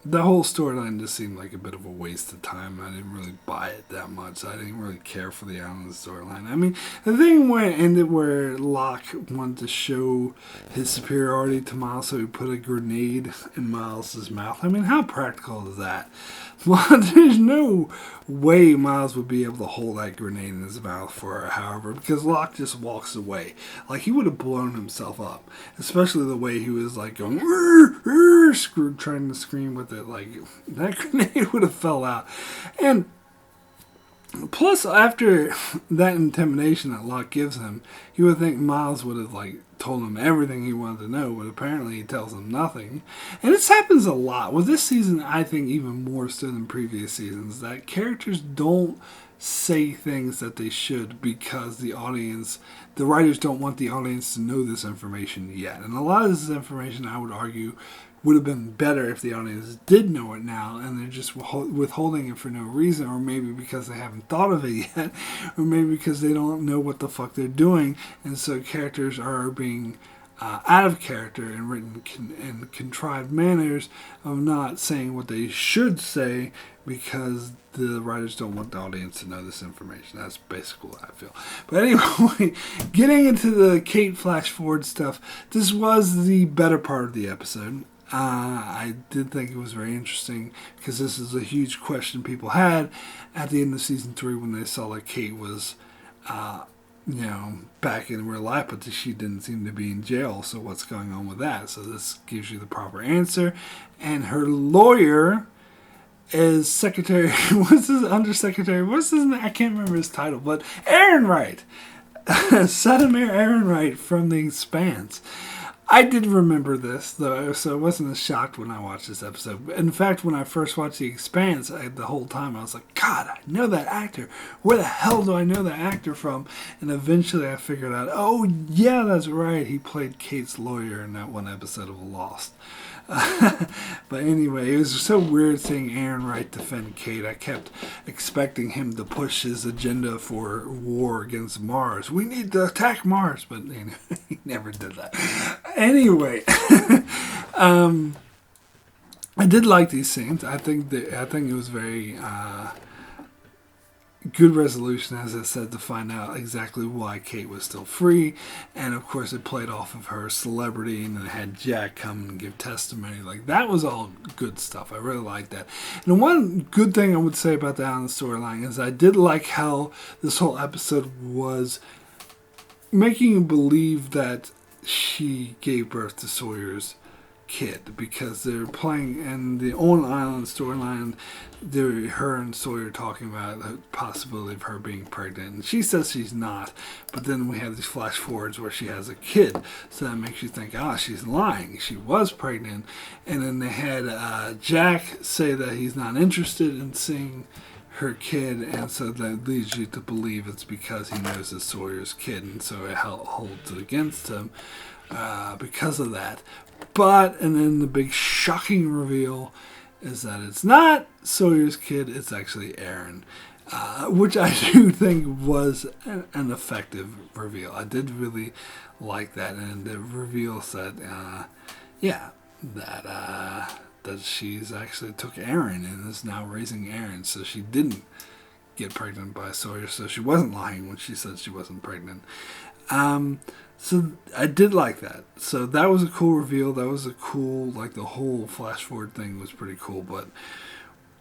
The whole storyline just seemed like a bit of a waste of time. I didn't really buy it that much. I didn't really care for the Island storyline. I mean, the thing where it ended where Locke wanted to show his superiority to Miles, so he put a grenade in Miles' mouth. I mean, how practical is that? Well, there's no way Miles would be able to hold that grenade in his mouth for however, because Locke just walks away. He would have blown himself up. Especially the way he was going, trying to scream with it. That grenade would have fell out. And plus, after that intimidation that Locke gives him, you would think Miles would have told him everything he wanted to know, but apparently he tells him nothing. And this happens a lot. With this season, I think even more so than previous seasons, that characters don't say things that they should because the writers don't want the audience to know this information yet. And a lot of this information, I would argue, would have been better if the audience did know it now, and they're just withholding it for no reason, or maybe because they haven't thought of it yet, or maybe because they don't know what the fuck they're doing, and so characters are being out of character and written in contrived manners of not saying what they should say because the writers don't want the audience to know this information. That's basically what I feel. But anyway, getting into the Kate flash forward stuff, this was the better part of the episode. I did think it was very interesting because this is a huge question people had at the end of season 3 when they saw that Kate was, back in real life, but she didn't seem to be in jail. So what's going on with that? So this gives you the proper answer. And her lawyer is Secretary, Undersecretary, I can't remember his title, but Aaron Wright. Sadamir Aaron Wright from The Expanse. I did remember this, though, so I wasn't as shocked when I watched this episode. In fact, when I first watched The Expanse, the whole time I was like, God, I know that actor. Where the hell do I know that actor from? And eventually I figured out, oh, yeah, that's right. He played Kate's lawyer in that one episode of Lost. But anyway, it was so weird seeing Aaron Wright defend Kate. I kept expecting him to push his agenda for war against Mars. We need to attack Mars, but he never did that. Anyway, I did like these scenes. I think it was very good resolution, as I said, to find out exactly why Kate was still free. And of course it played off of her celebrity, and then had Jack come and give testimony. That was all good stuff. I really liked that. And one good thing I would say about that on the storyline is I did like how this whole episode was making you believe that she gave birth to Sawyer's kid, because they're playing in the On Island storyline. Her and Sawyer talking about the possibility of her being pregnant, and she says she's not, but then we have these flash forwards where she has a kid, so that makes you think, she's lying, she was pregnant. And then they had Jack say that he's not interested in seeing her kid, and so that leads you to believe it's because he knows it's Sawyer's kid, and so it holds it against him because of that. And then the big shocking reveal is that it's not Sawyer's kid, it's actually Aaron, which I do think was an effective reveal. I did really like that, and the reveal said, that she's actually took Aaron and is now raising Aaron, so she didn't get pregnant by Sawyer, so she wasn't lying when she said she wasn't pregnant. So I did like that. So that was a cool reveal. That was a cool, the whole flash forward thing was pretty cool. But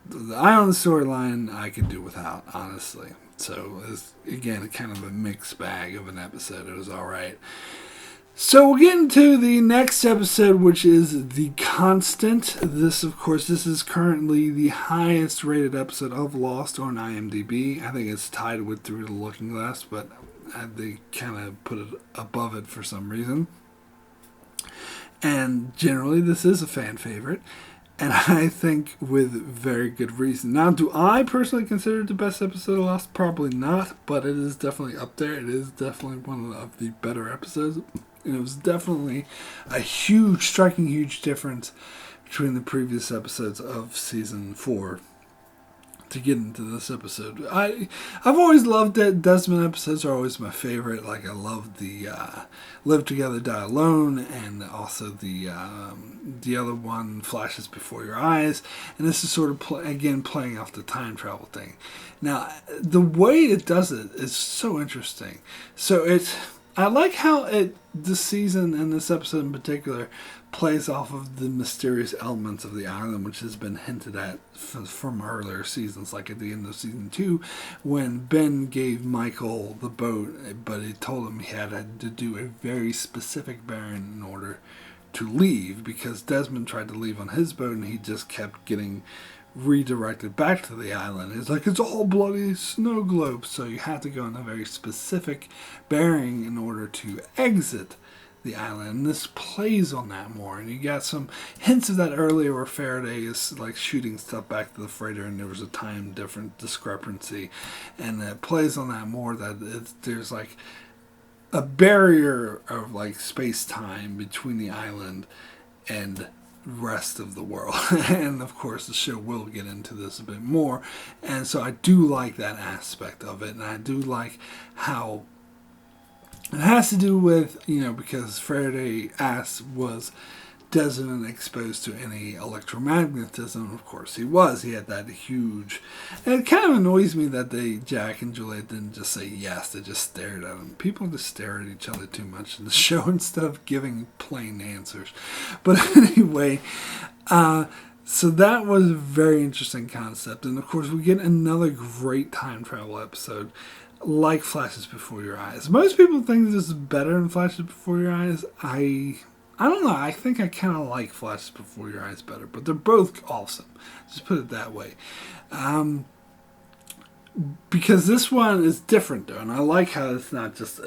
the Eye on the storyline I could do without, honestly. So it was, again, kind of a mixed bag of an episode. It was all right. So we'll get into the next episode, which is The Constant. This, of course, is currently the highest rated episode of Lost on IMDb. I think it's tied with Through the Looking Glass, but they kind of put it above it for some reason. And generally, this is a fan favorite, and I think with very good reason. Now, do I personally consider it the best episode of Lost? Probably not, but it is definitely up there. It is definitely one of the better episodes. And it was definitely a striking huge difference between the previous episodes of season 4 to get into this episode. I've always loved that Desmond episodes are always my favorite. I love the Live Together, Die Alone, and also the other one, Flashes Before Your Eyes. And this is sort of playing off the time travel thing. Now, the way it does it is so interesting. So I like how this season and this episode in particular plays off of the mysterious elements of the island, which has been hinted at from earlier seasons, like at the end of season 2, when Ben gave Michael the boat, but he told him he had to do a very specific bearing in order to leave, because Desmond tried to leave on his boat and he just kept getting redirected back to the island. It's like, it's all bloody snow globes, so you have to go in a very specific bearing in order to exit the island. And this plays on that more, and you got some hints of that earlier where Faraday is shooting stuff back to the freighter and there was a time discrepancy, and it plays on that more, that there's a barrier of space-time between the island and rest of the world. And of course the show will get into this a bit more, and so I do like that aspect of it, and I do like how it has to do with, because Faraday asked, was Desmond exposed to any electromagnetism? Of course he was. He had that huge, and it kind of annoys me that Jack and Juliet didn't just say yes, they just stared at him. People just stare at each other too much in the show instead of giving plain answers. But anyway, so that was a very interesting concept, and of course we get another great time travel episode like Flashes Before Your Eyes. Most people think this is better than Flashes Before Your Eyes. I don't know. I think I kind of like Flashes Before Your Eyes better, but they're both awesome. Just put it that way. Because this one is different, though, and I like how it's not just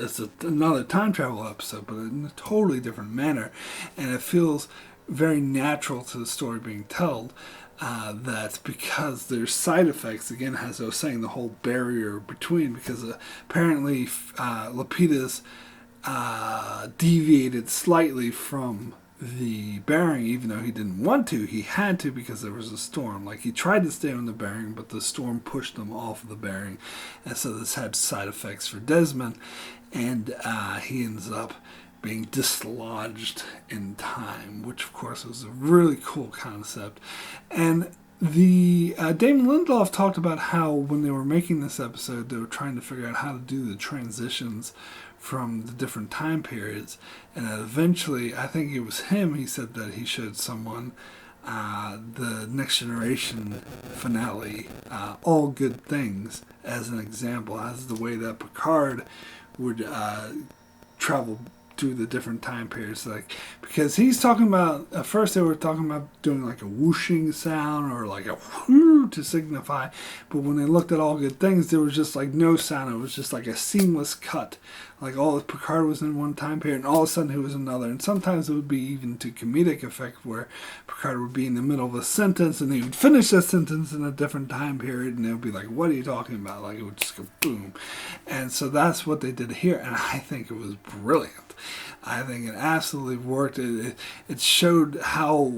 another time travel episode, but in a totally different manner, and it feels very natural to the story being told. That's because there's side effects, again, as I was saying, the whole barrier between, because apparently Lapidus deviated slightly from the bearing, even though he didn't want to. He had to because there was a storm. He tried to stay on the bearing, but the storm pushed him off of the bearing, and so this had side effects for Desmond, and he ends up being dislodged in time, which of course was a really cool concept. And the Damon Lindelof talked about how when they were making this episode, they were trying to figure out how to do the transitions from the different time periods, and eventually, I think it was him, he said that he showed someone the Next Generation finale, All Good Things, as an example, as the way that Picard would travel through the different time periods, like, because he's talking about, at first they were talking about doing like a whooshing sound or like a whoo to signify, but when they looked at All Good Things, there was just like no sound. It was just like a seamless cut, like all Picard was in one time period and all of a sudden he was another. And sometimes it would be even to comedic effect where Picard would be in the middle of a sentence and he would finish that sentence in a different time period and it would be like, what are you talking about? Like, it would just go boom. And so that's what they did here, and I think it was brilliant. I think it absolutely worked. It showed how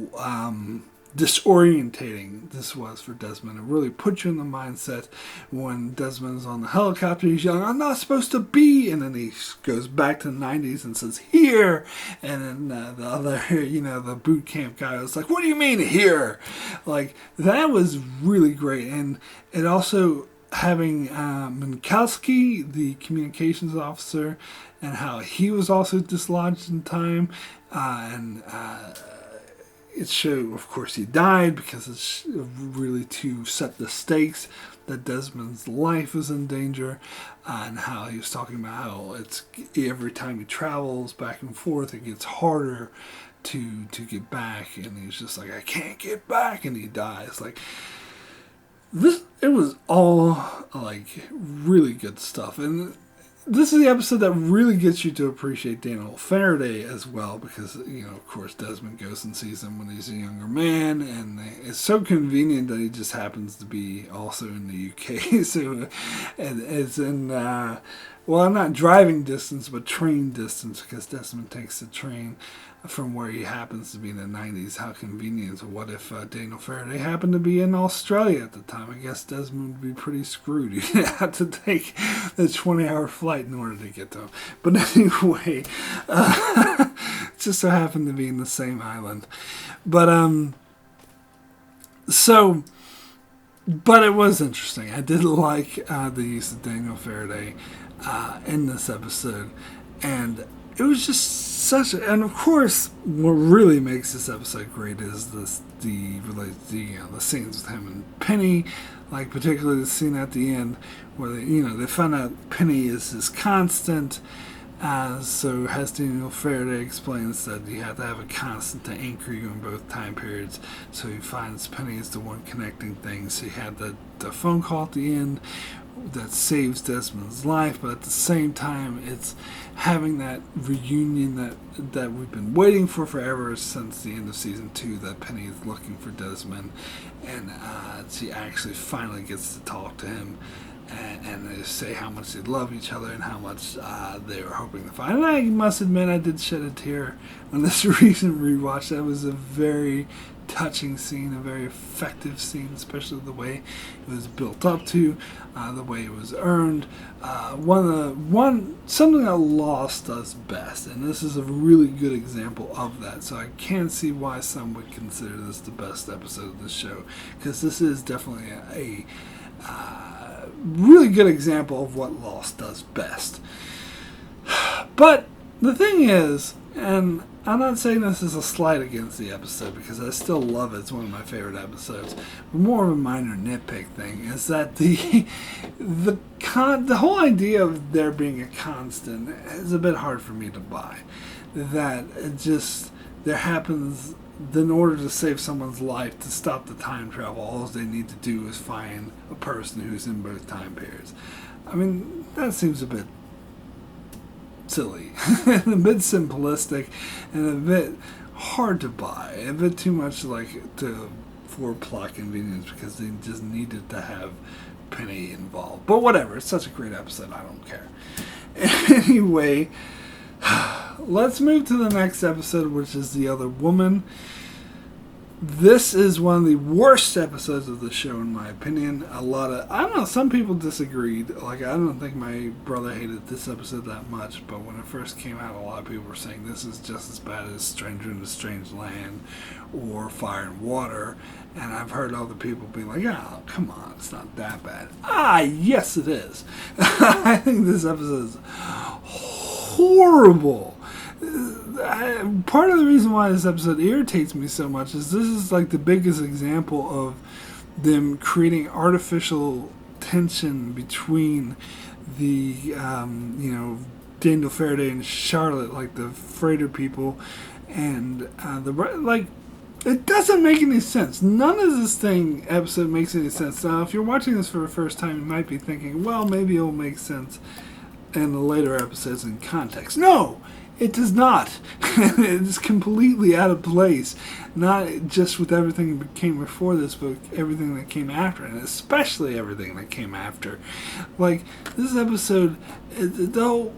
disorientating this was for Desmond. It really put you in the mindset when Desmond's on the helicopter. He's yelling, "I'm not supposed to be," and then he goes back to the 90s and says, "Here," and then the other, the boot camp guy was like, "What do you mean here?" Like, that was really great. And it also having Minkowski, the communications officer, and how he was also dislodged in time, it showed, of course, he died because it's really to set the stakes that Desmond's life was in danger, and how he was talking about how it's every time he travels back and forth, it gets harder to get back, and he's just like, "I can't get back," and he dies. Like, it was all like really good stuff, and this is the episode that really gets you to appreciate Daniel Faraday as well, because, of course, Desmond goes and sees him when he's a younger man, and it's so convenient that he just happens to be also in the UK. So, and it's in, not driving distance, but train distance, because Desmond takes the train from where he happens to be in the 90s. How convenient. What if Daniel Faraday happened to be in Australia at the time? I guess Desmond would be pretty screwed. He'd have to take the 20-hour flight in order to get to him. But anyway, just so happened to be in the same island. But it was interesting. I did like the use of Daniel Faraday in this episode, and it was just and of course, what really makes this episode great is the scenes with him and Penny, like particularly the scene at the end where they find out Penny is his constant. So as Daniel Faraday explains that you have to have a constant to anchor you in both time periods. So he finds Penny is the one connecting things. So he had the phone call at the end that saves Desmond's life, but at the same time, it's having that reunion that we've been waiting for forever since the end of season 2. That Penny is looking for Desmond, and she actually finally gets to talk to him. And they say how much they love each other and how much they were hoping to find. And I must admit, I did shed a tear on this recent rewatch. That was a very touching scene, a very effective scene, especially the way it was built up to, the way it was earned. Something that Lost does best, and this is a really good example of that. So I can't see why some would consider this the best episode of the show, because this is definitely a really good example of what Lost does best. But the thing is, and I'm not saying this is a slight against the episode, because I still love it. It's one of my favorite episodes. But more of a minor nitpick thing is that the whole idea of there being a constant is a bit hard for me to buy. That it just, there happens, in order to save someone's life, to stop the time travel, all they need to do is find a person who's in both time periods. I mean, that seems a bit silly, and a bit simplistic, and a bit hard to buy, a bit too much for plot convenience, because they just needed to have Penny involved. But whatever, it's such a great episode, I don't care. Anyway, let's move to the next episode, which is The Other Woman. This is one of the worst episodes of the show, in my opinion. I don't know, some people disagreed. Like, I don't think my brother hated this episode that much, but when it first came out, a lot of people were saying this is just as bad as Stranger in a Strange Land or Fire and Water. And I've heard other people be like, "Oh, come on, it's not that bad." Yes, it is. I think this episode is horrible. Part of the reason why this episode irritates me so much is this is like the biggest example of them creating artificial tension between the Daniel Faraday and Charlotte, like the freighter people, and it doesn't make any sense. None of this episode makes any sense. Now, if you're watching this for the first time, you might be thinking, well, maybe it'll make sense in the later episodes in context. No, it does not. It's completely out of place. Not just with everything that came before this, but everything that came after, and especially everything that came after. Like, this episode, it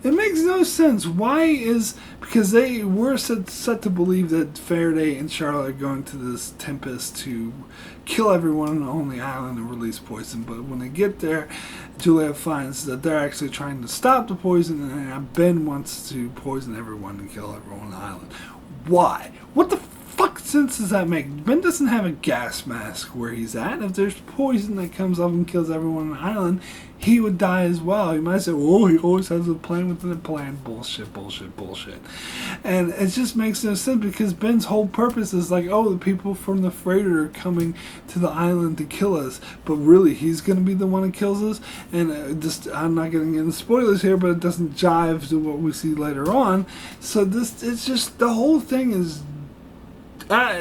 makes no sense. Because they were set to believe that Faraday and Charlotte are going to this tempest to kill everyone on the island and release poison. But when they get there, Juliet finds that they're actually trying to stop the poison, and Ben wants to poison everyone and kill everyone on the island. Why? What the fuck sense does that make? Ben doesn't have a gas mask where he's at. If there's poison that comes up and kills everyone on the island, he would die as well. He might say, oh, he always has a plan within a plan. Bullshit. And it just makes no sense, because Ben's whole purpose is like, oh, the people from the freighter are coming to the island to kill us. But really, he's going to be the one who kills us? And I'm not getting into spoilers here, but it doesn't jive to what we see later on. So it's just, the whole thing is...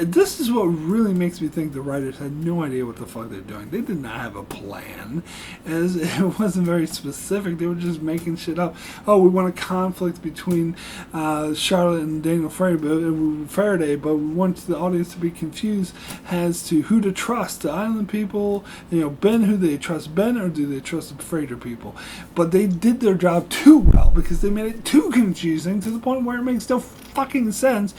this is what really makes me think the writers had no idea what the fuck they're doing. They did not have a plan, as it wasn't very specific. They were just making shit up. Oh, we want a conflict between Charlotte and Daniel Faraday, but we want the audience to be confused as to who to trust: the island people, Ben. Who do they trust, Ben, or do they trust the freighter people? But they did their job too well, because they made it too confusing to the point where it makes no fucking sense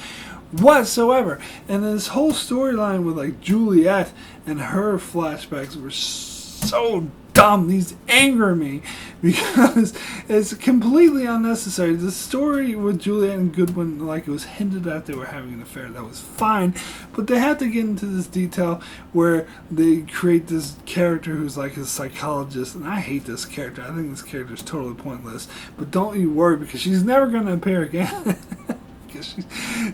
whatsoever. And this whole storyline with like Juliet and her flashbacks were so dumb. These anger me because it's completely unnecessary. The story with Juliet and Goodwin, like, it was hinted at they were having an affair. That was fine, but they had to get into this detail where they create this character who's like a psychologist, and I hate this character. I think this character is totally pointless, but don't you worry, because she's never going to appear again. She's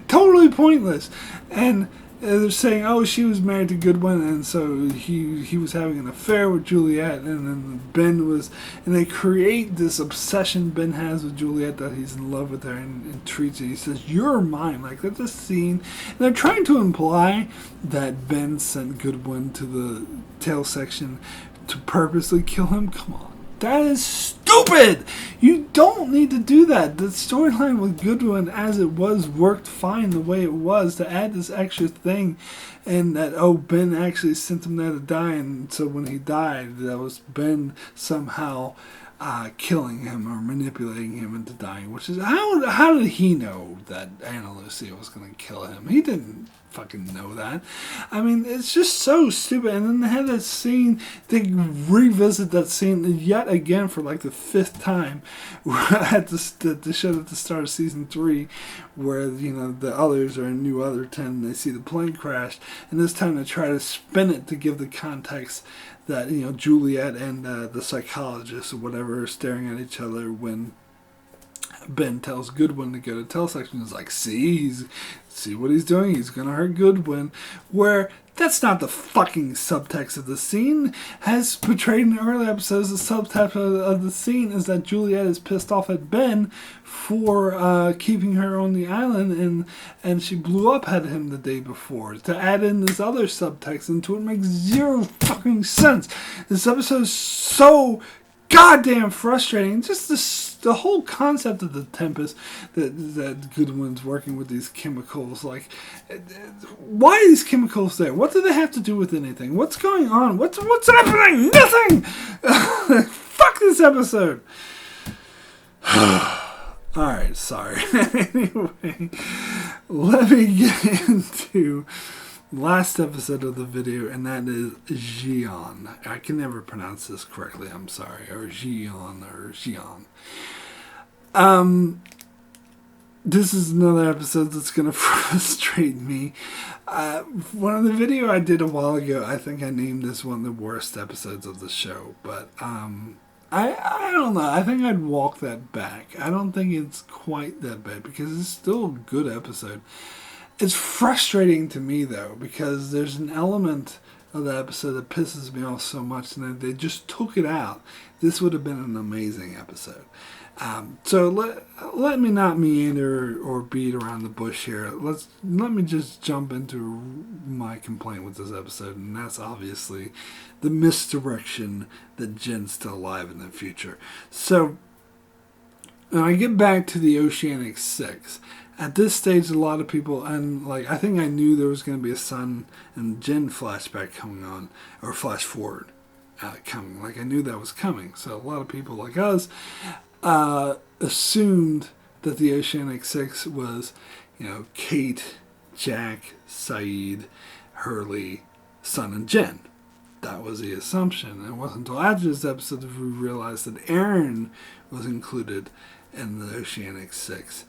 totally pointless. And they're saying, oh, she was married to Goodwin, and so he was having an affair with Juliet, and then Ben was, and they create this obsession Ben has with Juliet, that he's in love with her and treats her. He says, you're mine. Like, that's a scene. And they're trying to imply that Ben sent Goodwin to the tail section to purposely kill him. Come on. That is stupid! You don't need to do that. The storyline with Goodwin as it was worked fine the way it was. To add this extra thing, and that, oh, Ben actually sent him there to die, and so when he died, that was Ben somehow killing him or manipulating him into dying. Which is, how did he know that Ana Lucia was going to kill him? He didn't fucking know that. I mean, it's just so stupid. And then they had that scene, they revisit that scene yet again for like the 5th time at the show at the start of season 3, where the others are in New Otherton and they see the plane crash, and this time they try to spin it to give the context that Juliet and the psychologist or whatever are staring at each other when Ben tells Goodwin to go to tail section. He's like, see what he's doing? He's gonna hurt Goodwin. Where that's not the fucking subtext of the scene. As portrayed in the early episodes, the subtext of the scene is that Juliet is pissed off at Ben for keeping her on the island, and she blew up at him the day before. To add in this other subtext into it makes zero fucking sense. This episode is so goddamn frustrating. Just the whole concept of the Tempest, that Goodwin's working with these chemicals. Like, why are these chemicals there? What do they have to do with anything? What's going on? What's happening? Nothing! Fuck this episode! Alright, sorry. Anyway, let me get into last episode of the video, and that is Yeon. I can never pronounce this correctly, I'm sorry. Or Yeon, or Yeon. This is another episode that's going to frustrate me. One of the video I did a while ago, I think I named this one of the worst episodes of the show, but I don't know. I think I'd walk that back. I don't think it's quite that bad, because it's still a good episode. It's frustrating to me, though, because there's an element of the episode that pisses me off so much, and they just took it out. This would have been an amazing episode. So let me not meander or beat around the bush here. Let me just jump into my complaint with this episode, and that's obviously the misdirection that Jin's still alive in the future. So when I get back to the Oceanic 6, at this stage, a lot of people, and I think I knew there was going to be a Sun and Jin flashback coming on, or flash forward coming. I knew that was coming. So a lot of people like us assumed that the Oceanic 6 was, Kate, Jack, Saeed, Hurley, Sun, and Jin. That was the assumption. It wasn't until after this episode that we realized that Aaron was included in the Oceanic 6.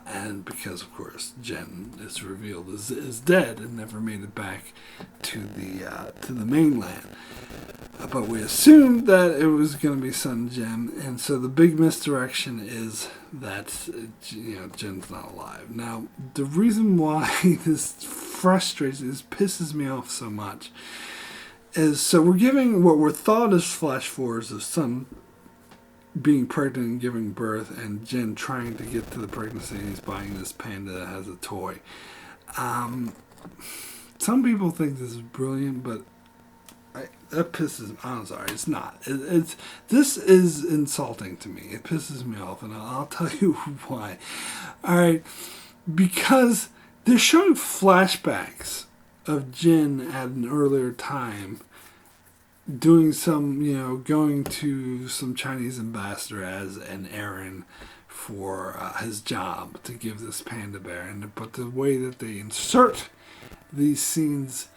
And because, of course, Jen is revealed is dead and never made it back to the mainland. But we assumed that it was going to be Sun Jen, and so the big misdirection is that Jen's not alive. Now, the reason why this pisses me off so much is, so we're giving what were thought as flash forwards of Sun being pregnant and giving birth, and Jin trying to get to the pregnancy, and he's buying this panda that has a toy. Some people think this is brilliant, but that pisses me. I'm sorry, it's not. This is insulting to me. It pisses me off, and I'll tell you why. All right, because they're showing flashbacks of Jin at an earlier time, doing some, going to some Chinese ambassador as an errand for his job to give this panda bear. But the way that they insert these scenes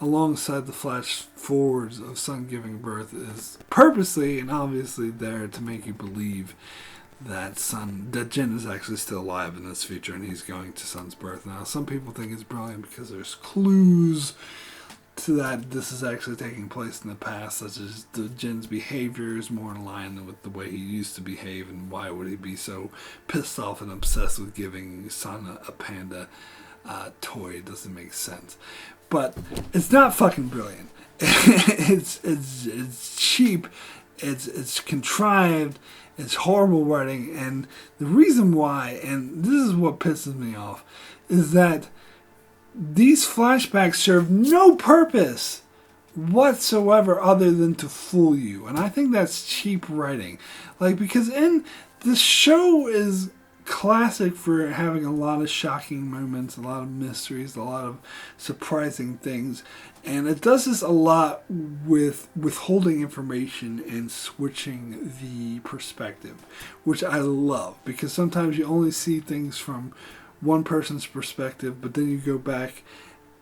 alongside the flash forwards of Sun giving birth is purposely and obviously there to make you believe that Jin is actually still alive in this future and he's going to Sun's birth. Now, some people think it's brilliant because there's clues to that this is actually taking place in the past, such as Jin's behavior is more in line with the way he used to behave, and why would he be so pissed off and obsessed with giving Sun a panda toy? It doesn't make sense. But it's not fucking brilliant. It's cheap. It's contrived. It's horrible writing. And the reason why, and this is what pisses me off, is that these flashbacks serve no purpose whatsoever other than to fool you. And I think that's cheap writing. Because the show is classic for having a lot of shocking moments, a lot of mysteries, a lot of surprising things. And it does this a lot with withholding information and switching the perspective, which I love, because sometimes you only see things from one person's perspective, but then you go back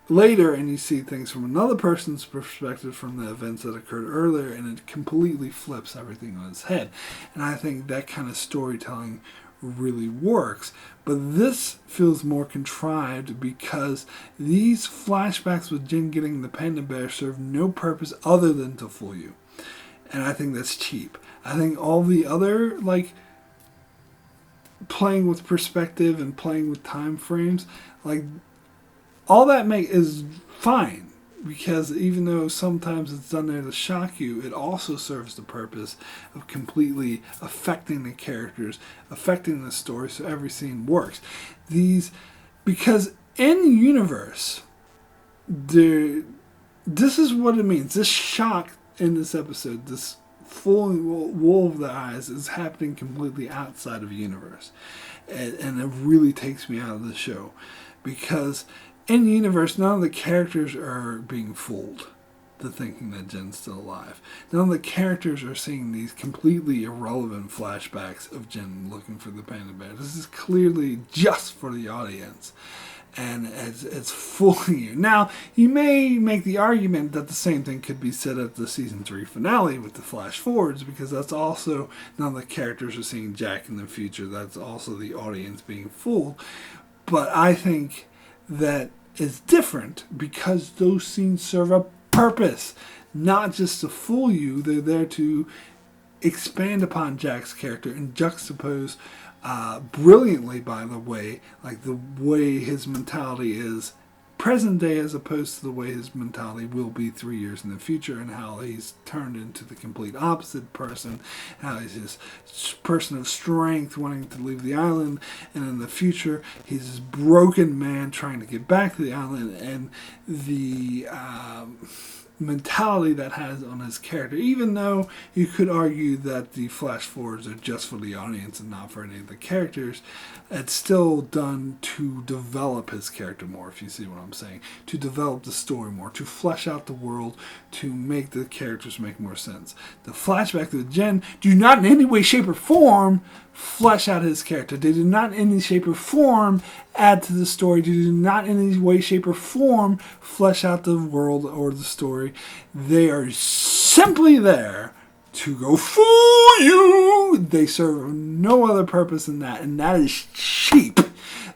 later and you see things from another person's perspective from the events that occurred earlier, and it completely flips everything on its head. And I think that kind of storytelling really works. But this feels more contrived because these flashbacks with Jin getting the panda bear serve no purpose other than to fool you. And I think that's cheap. I think all the other, playing with perspective and playing with time frames, all that is fine, because even though sometimes it's done there to shock you, it also serves the purpose of completely affecting the characters, affecting the story, so every scene works. Because in universe, this is what it means. This shock in this episode, this full wool of the eyes, is happening completely outside of universe, and it really takes me out of the show, because in the universe, none of the characters are being fooled to thinking that Jin's still alive. None of the characters are seeing these completely irrelevant flashbacks of Jin looking for the panda bear. This is clearly just for the audience, and it's fooling you. Now, you may make the argument that the same thing could be said at the season 3 finale with the flash forwards, because that's also, none of the characters are seeing Jack in the future. That's also the audience being fooled. But I think that is different, because those scenes serve a purpose, not just to fool you. They're there to expand upon Jack's character and juxtapose brilliantly, by the way, the way his mentality is present day as opposed to the way his mentality will be 3 years in the future, and how he's turned into the complete opposite person, how he's this person of strength wanting to leave the island, and in the future he's this broken man trying to get back to the island, and the mentality that has on his character, even though you could argue that the flash forwards are just for the audience and not for any of the characters, it's still done to develop his character more, if you see what I'm saying, to develop the story more, to flesh out the world, to make the characters make more sense. The flashback to Jin do not in any way, shape, or form flesh out his character. They do not in any shape or form add to the story. They do not in any way, shape, or form flesh out the world or the story. They are simply there to go fool you. They serve no other purpose than that, and that is cheap.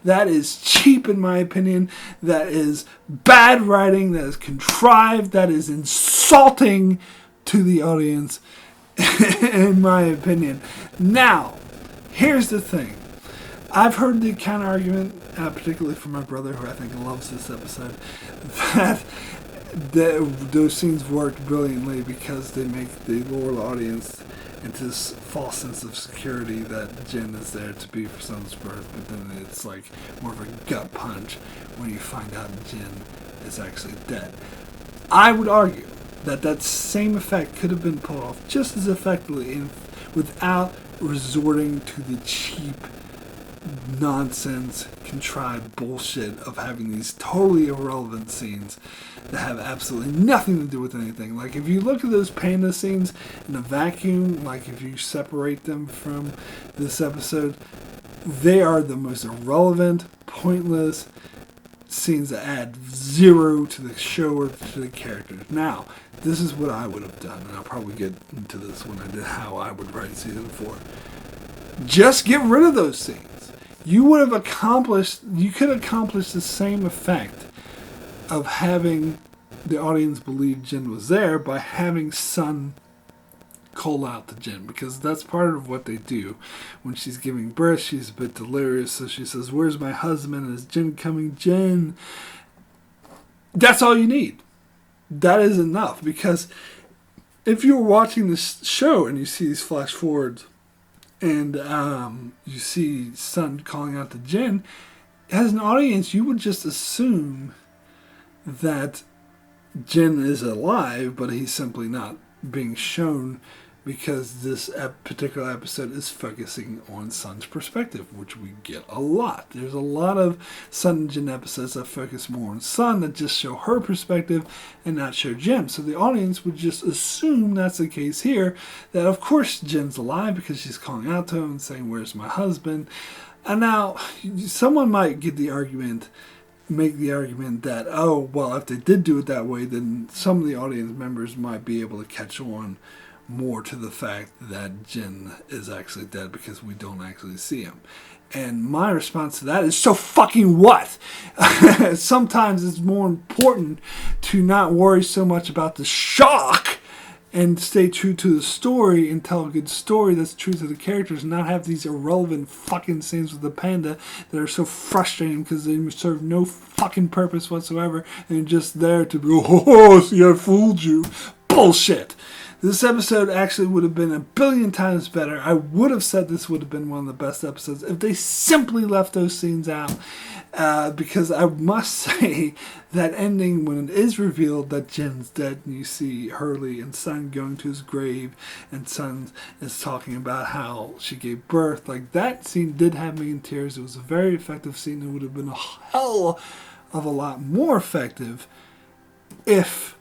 That is cheap, in my opinion. That is bad writing. That is contrived. That is insulting to the audience, in my opinion. Now, here's the thing. I've heard the counter argument, particularly from my brother, who I think loves this episode, that those scenes worked brilliantly because they lure the audience into this false sense of security that Jin is there to be for Sun's birth, but then it's like more of a gut punch when you find out Jin is actually dead. I would argue that same effect could have been pulled off just as effectively without resorting to the cheap nonsense, contrived bullshit of having these totally irrelevant scenes that have absolutely nothing to do with anything. Like, if you look at those panda scenes in a vacuum, like if you separate them from this episode, they are the most irrelevant, pointless scenes that add zero to the show or to the characters. Now, this is what I would have done, and I'll probably get into this when I did how I would write season 4. Just get rid of those scenes. You could accomplish the same effect of having the audience believe Jin was there by having Sun call out to Jin, because that's part of what they do. When she's giving birth, she's a bit delirious, so she says, "Where's my husband? Is Jin coming, Jin?" That's all you need. That is enough, because if you're watching this show and you see these flash forwards and you see Sun calling out to Jin, as an audience, you would just assume that Jin is alive, but he's simply not being shown because this particular episode is focusing on Sun's perspective, which we get a lot. There's a lot of Sun and Jin episodes that focus more on Sun, that just show her perspective and not show Jin. So the audience would just assume that's the case here, that of course Jin's alive because she's calling out to him and saying, "Where's my husband?" And now, someone might make the argument that, oh, well, if they did do it that way, then some of the audience members might be able to catch on more to the fact that Jin is actually dead because we don't actually see him. And my response to that is, so fucking what? Sometimes it's more important to not worry so much about the shock and stay true to the story and tell a good story that's true to the characters, and not have these irrelevant fucking scenes with the panda that are so frustrating because they serve no fucking purpose whatsoever and you're just there to be, oh, see, I fooled you. Bullshit. This episode actually would have been a billion times better. I would have said this would have been one of the best episodes if they simply left those scenes out. Because I must say, that ending when it is revealed that Jin's dead and you see Hurley and Sun going to his grave and Sun is talking about how she gave birth, like, that scene did have me in tears. It was a very effective scene. It would have been a hell of a lot more effective if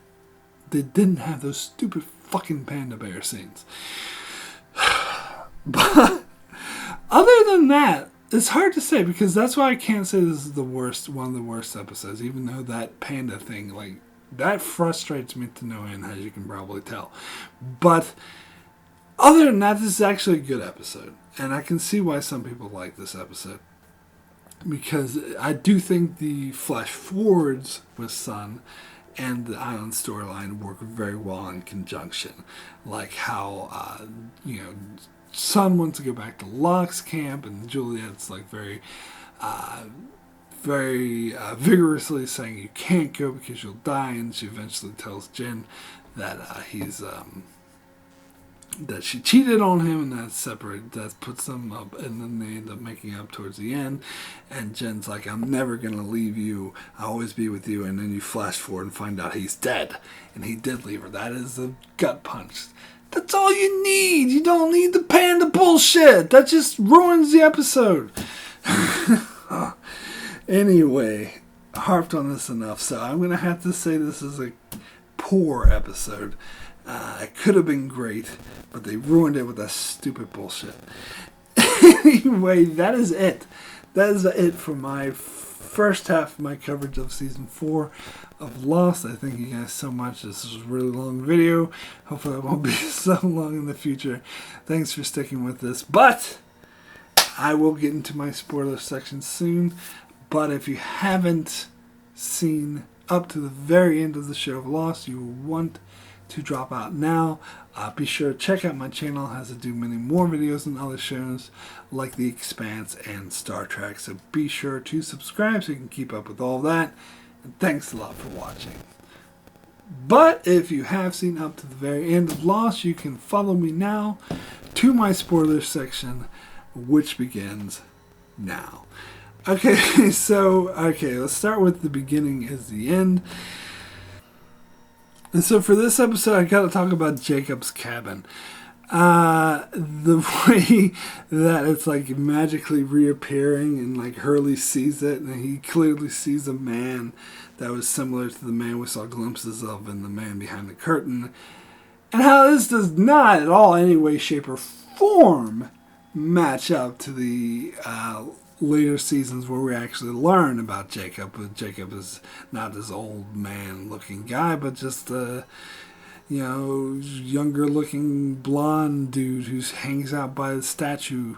they didn't have those stupid fucking panda bear scenes. But other than that, it's hard to say, because that's why I can't say this is one of the worst episodes, even though that panda thing, like, that frustrates me to no end, as you can probably tell. But other than that, this is actually a good episode, and I can see why some people like this episode, because I do think the flash forwards with Sun and the island storyline work very well in conjunction. Like how, Sun wants to go back to Locke's camp, and Juliet's like very very vigorously saying you can't go because you'll die, and she eventually tells Jin that that she cheated on him, and that puts them up, and then they end up making up towards the end, and Jen's like, I'm never gonna leave you, I'll always be with you, and then you flash forward and find out he's dead, and he did leave her. That is a gut punch. That's all you need. You don't need the panda bullshit. That just ruins the episode. Anyway, harped on this enough, so I'm gonna have to say this is a poor episode. It could have been great, but they ruined it with that stupid bullshit. Anyway, that is it. That is it for my first half of my coverage of season 4 of Lost. I thank you guys so much. This is a really long video. Hopefully it won't be so long in the future. Thanks for sticking with this. But I will get into my spoiler section soon. But if you haven't seen up to the very end of the show of Lost, you will want to drop out now. Be sure to check out my channel. It has to do many more videos and other shows like The Expanse and Star Trek. So be sure to subscribe so you can keep up with all that. And thanks a lot for watching. But if you have seen up to the very end of Lost, you can follow me now to my spoiler section, which begins now. Okay, let's start with the beginning is the end. And so for this episode, I got to talk about Jacob's cabin. The way that it's like magically reappearing, and like Hurley sees it, and he clearly sees a man that was similar to the man we saw glimpses of in The Man Behind the Curtain. And how this does not at all, any way, shape, or form match up to the later seasons where we actually learn about Jacob. But Jacob is not this old man looking guy, but just a younger looking blonde dude who hangs out by the statue,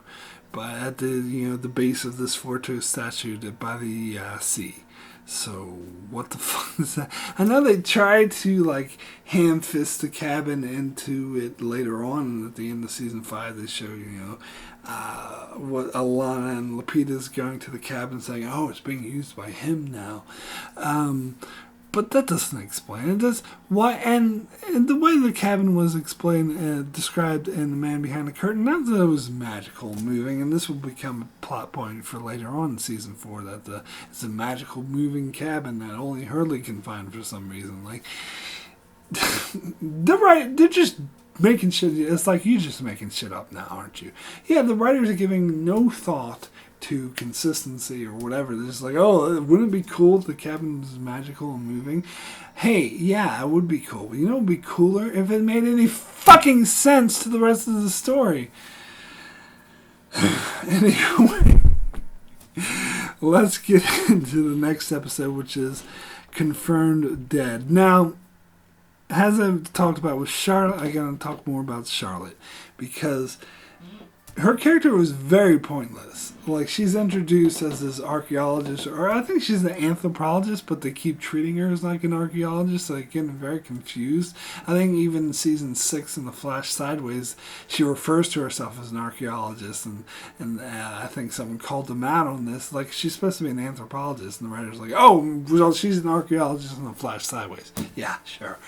at the the base of this Fortress statue by the sea. So what the fuck is that? I know they tried to like ham fist the cabin into it later on, and at the end of season 5 they show what Alana and Lapita's going to the cabin saying, oh, it's being used by him now. But that doesn't explain it. Does why? And the way the cabin was explained, described in The Man Behind the Curtain, not that it was magical, moving, and this will become a plot point for later on in season 4. That it's a magical moving cabin that only Hurley can find for some reason. Like they're just making shit. It's like you're just making shit up now, aren't you? Yeah, the writers are giving no thought to consistency or whatever. They're just like, oh, wouldn't it be cool if the cabin was magical and moving? Hey, yeah, it would be cool. But you know what would be cooler? If it made any fucking sense to the rest of the story. Anyway, let's get into the next episode, which is Confirmed Dead. Now, as I've talked about with Charlotte, I gotta talk more about Charlotte, because her character was very pointless. Like, she's introduced as this archaeologist, or I think she's an anthropologist, but they keep treating her as like an archaeologist, so I get very confused. I think even in season 6 in The Flash Sideways, she refers to herself as an archaeologist, and I think someone called them out on this. Like, she's supposed to be an anthropologist, and the writer's like, oh, well, she's an archaeologist in The Flash Sideways. Yeah, sure.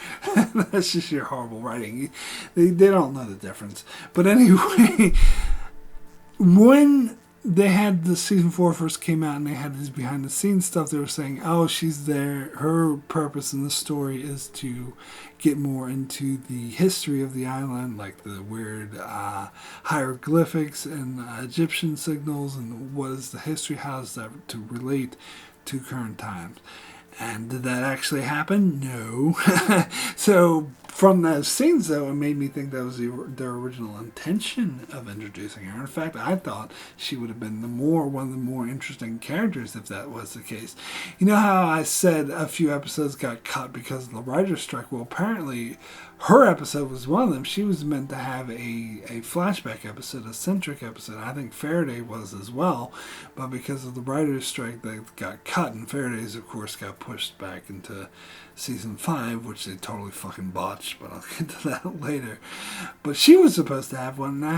That's just your horrible writing. They don't know the difference. But anyway, when they had the season 4 first came out and they had this behind the scenes stuff, they were saying, oh, she's there. Her purpose in the story is to get more into the history of the island, like the weird hieroglyphics and Egyptian signals, and what is the history, how is that to relate to current times. And did that actually happen? No. So from those scenes, though, it made me think that was their original intention of introducing her. In fact, I thought she would have been one of the more interesting characters if that was the case. You know how I said a few episodes got cut because of the writer's strike? Well, apparently her episode was one of them. She was meant to have a flashback episode, a centric episode. I think Faraday was as well. But because of the writer's strike, they got cut. And Faraday's, of course, got pushed back into season 5, which they totally fucking botched. But I'll get to that later. But she was supposed to have one. And I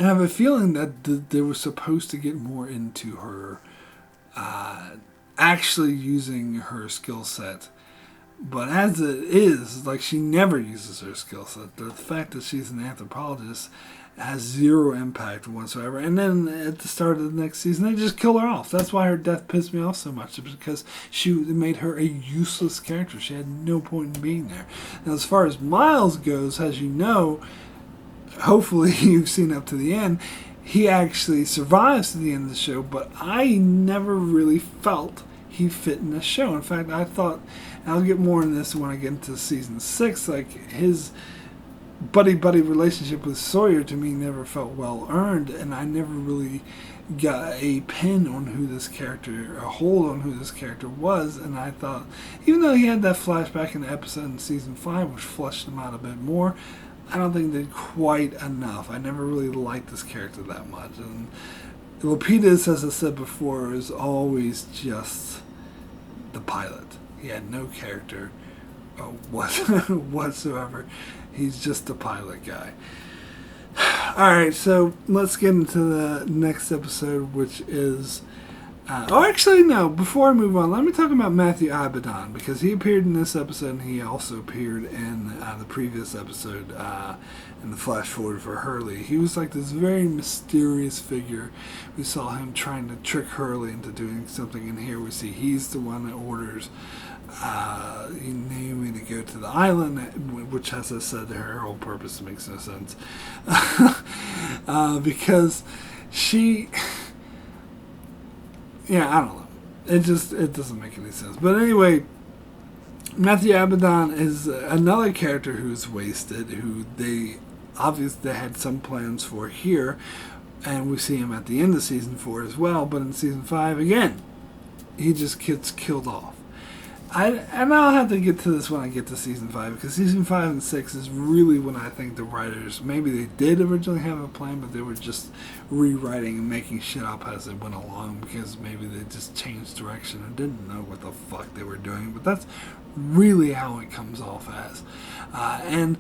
have a feeling that they were supposed to get more into her actually using her skill set. But as it is, like, she never uses her skill set. The fact that she's an anthropologist has zero impact whatsoever. And then at the start of the next season, they just kill her off. That's why her death pissed me off so much, because it made her a useless character. She had no point in being there. Now, as far as Miles goes, as you know, hopefully you've seen up to the end, he actually survives to the end of the show, but I never really felt he fit in the show. In fact, I thought, and I'll get more in this when I get into season 6, like, his buddy-buddy relationship with Sawyer to me never felt well earned, and I never really got a pin on who this character, a hold on who this character was. And I thought, even though he had that flashback in the episode in season 5, which fleshed him out a bit more, I don't think they did quite enough. I never really liked this character that much. And Lapidus, as I said before, is always just the pilot. He had no character whatsoever. He's just a pilot guy. Alright, so let's get into the next episode, which is... actually, no. Before I move on, let me talk about Matthew Abaddon, because he appeared in this episode, and he also appeared in the previous episode, in the flash forward for Hurley. He was like this very mysterious figure. We saw him trying to trick Hurley into doing something, and here we see he's the one that orders Naomi to go to the island, which, as I said, her whole purpose makes no sense. Because she... Yeah, I don't know. It doesn't make any sense. But anyway, Matthew Abaddon is another character who's wasted, who they had some plans for here, and we see him at the end of season 4 as well. But in season 5, again, he just gets killed off. And I'll have to get to this when I get to season 5, because season 5 and 6 is really when I think the writers, maybe they did originally have a plan, but they were just rewriting and making shit up as they went along, because maybe they just changed direction and didn't know what the fuck they were doing. But that's really how it comes off as. And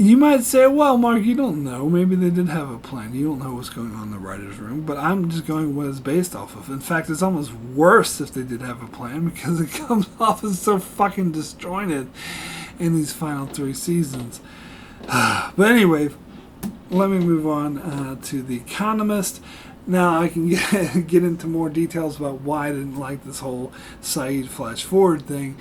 you might say, well, Mark, you don't know. Maybe they did have a plan. You don't know what's going on in the writer's room. But I'm just going what it's based off of. In fact, it's almost worse if they did have a plan, because it comes off as so fucking disjointed in these final 3 seasons. But anyway, let me move on to The Economist. Now I can get into more details about why I didn't like this whole Saeed flash forward thing.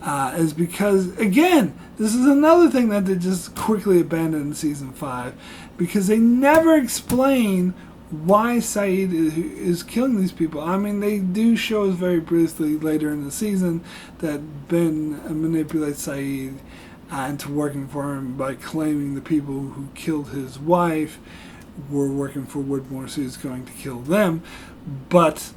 Is because, again, this is another thing that they just quickly abandoned in season 5, because they never explain why Saeed is killing these people. I mean, they do show us very briefly later in the season that Ben manipulates Saeed into working for him by claiming the people who killed his wife were working for Woodmore, so he's going to kill them. But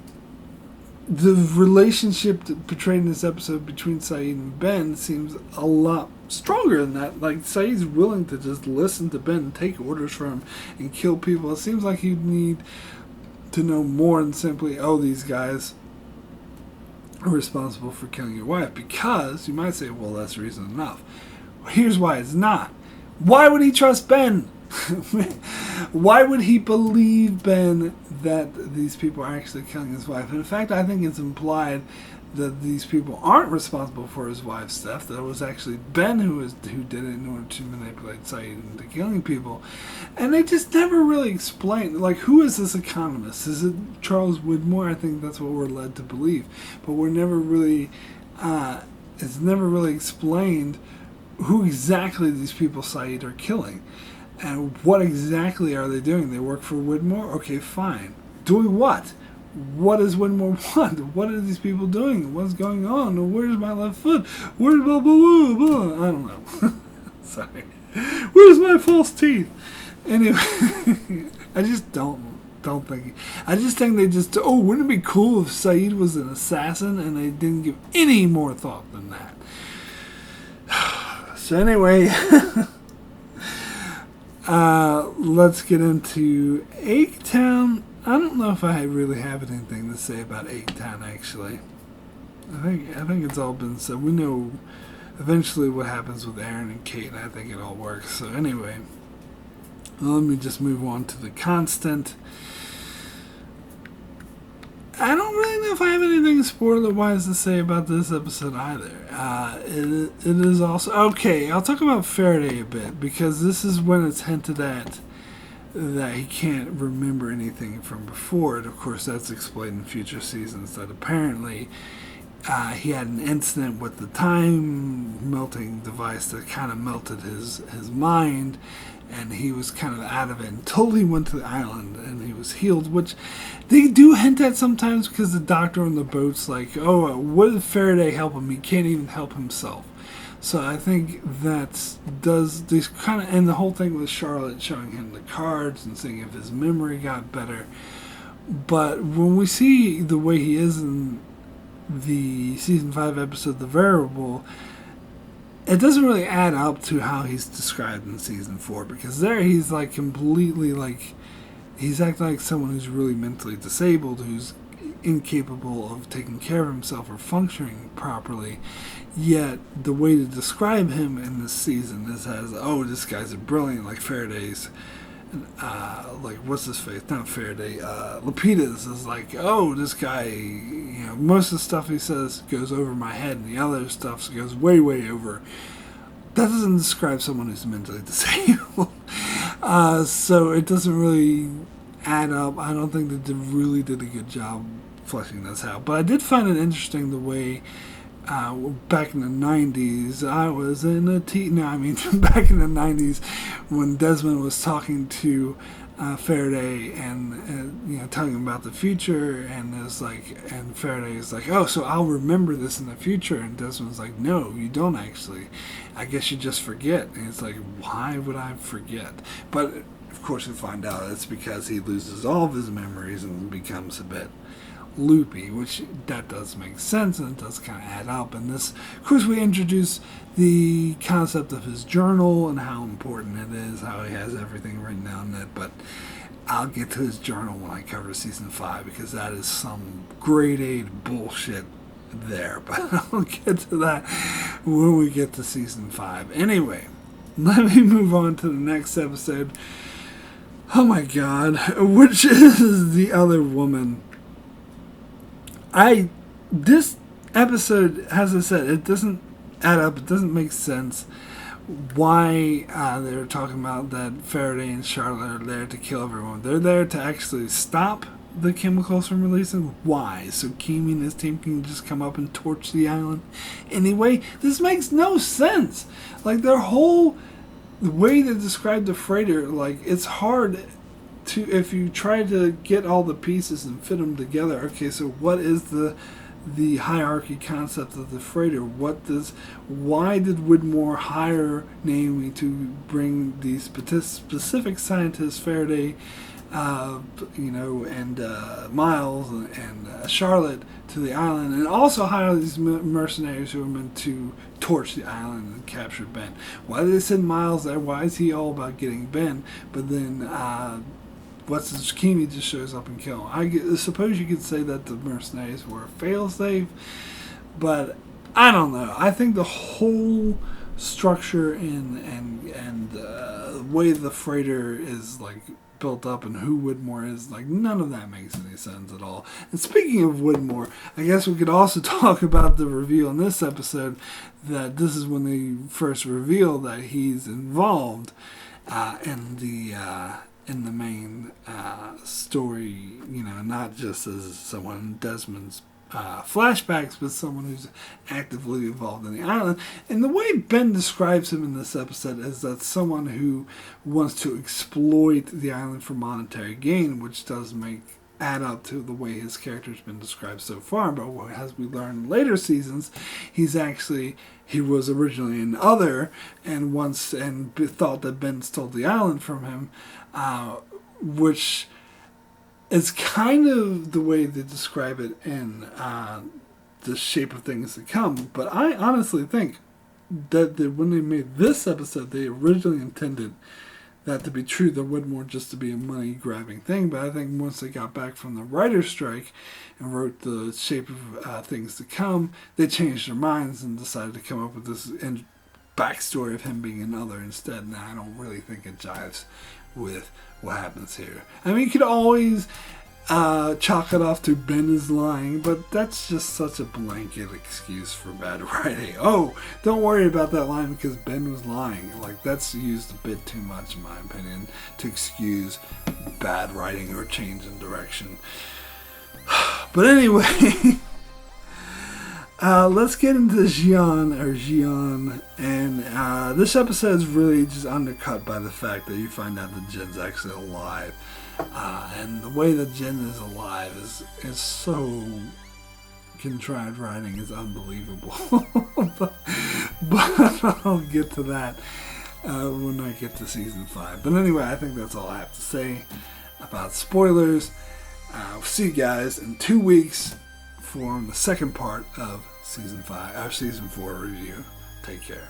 the relationship portrayed in this episode between Saeed and Ben seems a lot stronger than that. Like, Saeed's willing to just listen to Ben and take orders from him and kill people. It seems like he'd need to know more than simply, oh, these guys are responsible for killing your wife. Because you might say, well, that's reason enough. Here's why it's not. Why would he trust Ben? Why would he believe Ben that these people are actually killing his wife? And in fact, I think it's implied that these people aren't responsible for his wife's death. That it was actually Ben who did it in order to manipulate Saeed into killing people. And they just never really explain, like, who is this economist? Is it Charles Widmore? I think that's what we're led to believe. But we're never really, it's never really explained who exactly these people Saeed are killing. And what exactly are they doing? They work for Widmore? Okay, fine. Doing what? What does Widmore want? What are these people doing? What's going on? Where's my left foot? Where's blah, blah, blah, blah? I don't know. Sorry. Where's my false teeth? Anyway, I just don't think... I just think they just... Oh, wouldn't it be cool if Saeed was an assassin? And they didn't give any more thought than that. So anyway... let's get into Eggtown. I don't know if I really have anything to say about Eggtown, actually. I think it's all been said. We know eventually what happens with Aaron and Kate, and I think it all works. So anyway, let me just move on to The Constant. I don't really know if I have anything spoiler-wise to say about this episode either. It is also... Okay, I'll talk about Faraday a bit, because this is when it's hinted at that he can't remember anything from before. And of course, that's explained in future seasons, that apparently he had an incident with the time melting device that kind of melted his mind, and he was kind of out of it until he went to the island and he was healed, which they do hint at sometimes, because the doctor on the boat's like, oh, what did Faraday help him? He can't even help himself. So I think that does this kind of, and the whole thing with Charlotte showing him the cards and seeing if his memory got better. But when we see the way he is in the season 5 episode, The Variable, it doesn't really add up to how he's described in season 4, because there he's like completely like, he's acting like someone who's really mentally disabled, who's incapable of taking care of himself or functioning properly. Yet the way to describe him in this season is as, oh, this guy's a brilliant, like Faraday's, like what's his face? Not Faraday. Lapidus is like, oh, this guy. You know, most of the stuff he says goes over my head, and the other stuff goes way, way over. That doesn't describe someone who's mentally disabled. So it doesn't really add up. I don't think that they really did a good job fleshing this out. But I did find it interesting the way. Back in the 90s, I was in a back in the 90s when Desmond was talking to Faraday and you know, telling him about the future, and it was like, and Faraday is like, oh, so I'll remember this in the future, and Desmond's like, no, you don't actually. I guess you just forget. And it's like, why would I forget? But of course we find out it's because he loses all of his memories and becomes a bit loopy, which that does make sense, and it does kind of add up. And this, of course, we introduce the concept of his journal and how important it is, how he has everything written down in it. But I'll get to his journal when I cover season 5, because that is some grade 8 bullshit there. But I'll get to that when we get to season 5. Anyway, let me move on to the next episode. Oh my god, which is The Other Woman. This episode, as I said, it doesn't add up. It doesn't make sense why they're talking about that Faraday and Charlotte are there to kill everyone. They're there to actually stop the chemicals from releasing. Why? So Kimi and his team can just come up and torch the island. Anyway, this makes no sense. Like, their whole way to describe the freighter, like, it's hard to, if you try to get all the pieces and fit them together. Okay, so what is the hierarchy concept of the freighter? Why did Widmore hire Naomi to bring these specific scientists, Faraday, and Miles and Charlotte, to the island, and also hire these mercenaries who are meant to torch the island and capture Ben? Why did they send Miles there? Why is he all about getting Ben? But then Kimi just shows up and kills him. I suppose you could say that the mercenaries were a failsafe, but I don't know. I think the whole structure and the way the freighter is like built up and who Widmore is, like, none of that makes any sense at all. And speaking of Widmore, I guess we could also talk about the reveal in this episode that this is when they first reveal that he's involved in the main story, not just as someone in Desmond's flashbacks, but someone who's actively involved in the island. And the way Ben describes him in this episode is that someone who wants to exploit the island for monetary gain, which does add up to the way his character's been described so far. But as we learn in later seasons, he was originally an other, and thought that Ben stole the island from him, which is kind of the way they describe it in The Shape of Things to Come. But I honestly think that when they made this episode, they originally intended that to be true, the Widmore just to be a money-grabbing thing. But I think once they got back from the writer's strike and wrote The Shape of Things to Come, they changed their minds and decided to come up with this backstory of him being another instead. Now, I don't really think it jives with what happens here. I mean, you could always chalk it off to Ben is lying, but that's just such a blanket excuse for bad writing. Oh, don't worry about that line because Ben was lying. Like, that's used a bit too much, in my opinion, to excuse bad writing or change in direction. But anyway, let's get into Yeon, and this episode is really just undercut by the fact that you find out that Jin's actually alive. And the way that Jin is alive is so contrived writing is unbelievable. but I'll get to that when I get to season 5. But anyway, I think that's all I have to say about spoilers. See you guys in 2 weeks for the second part of season 4 review. Take care.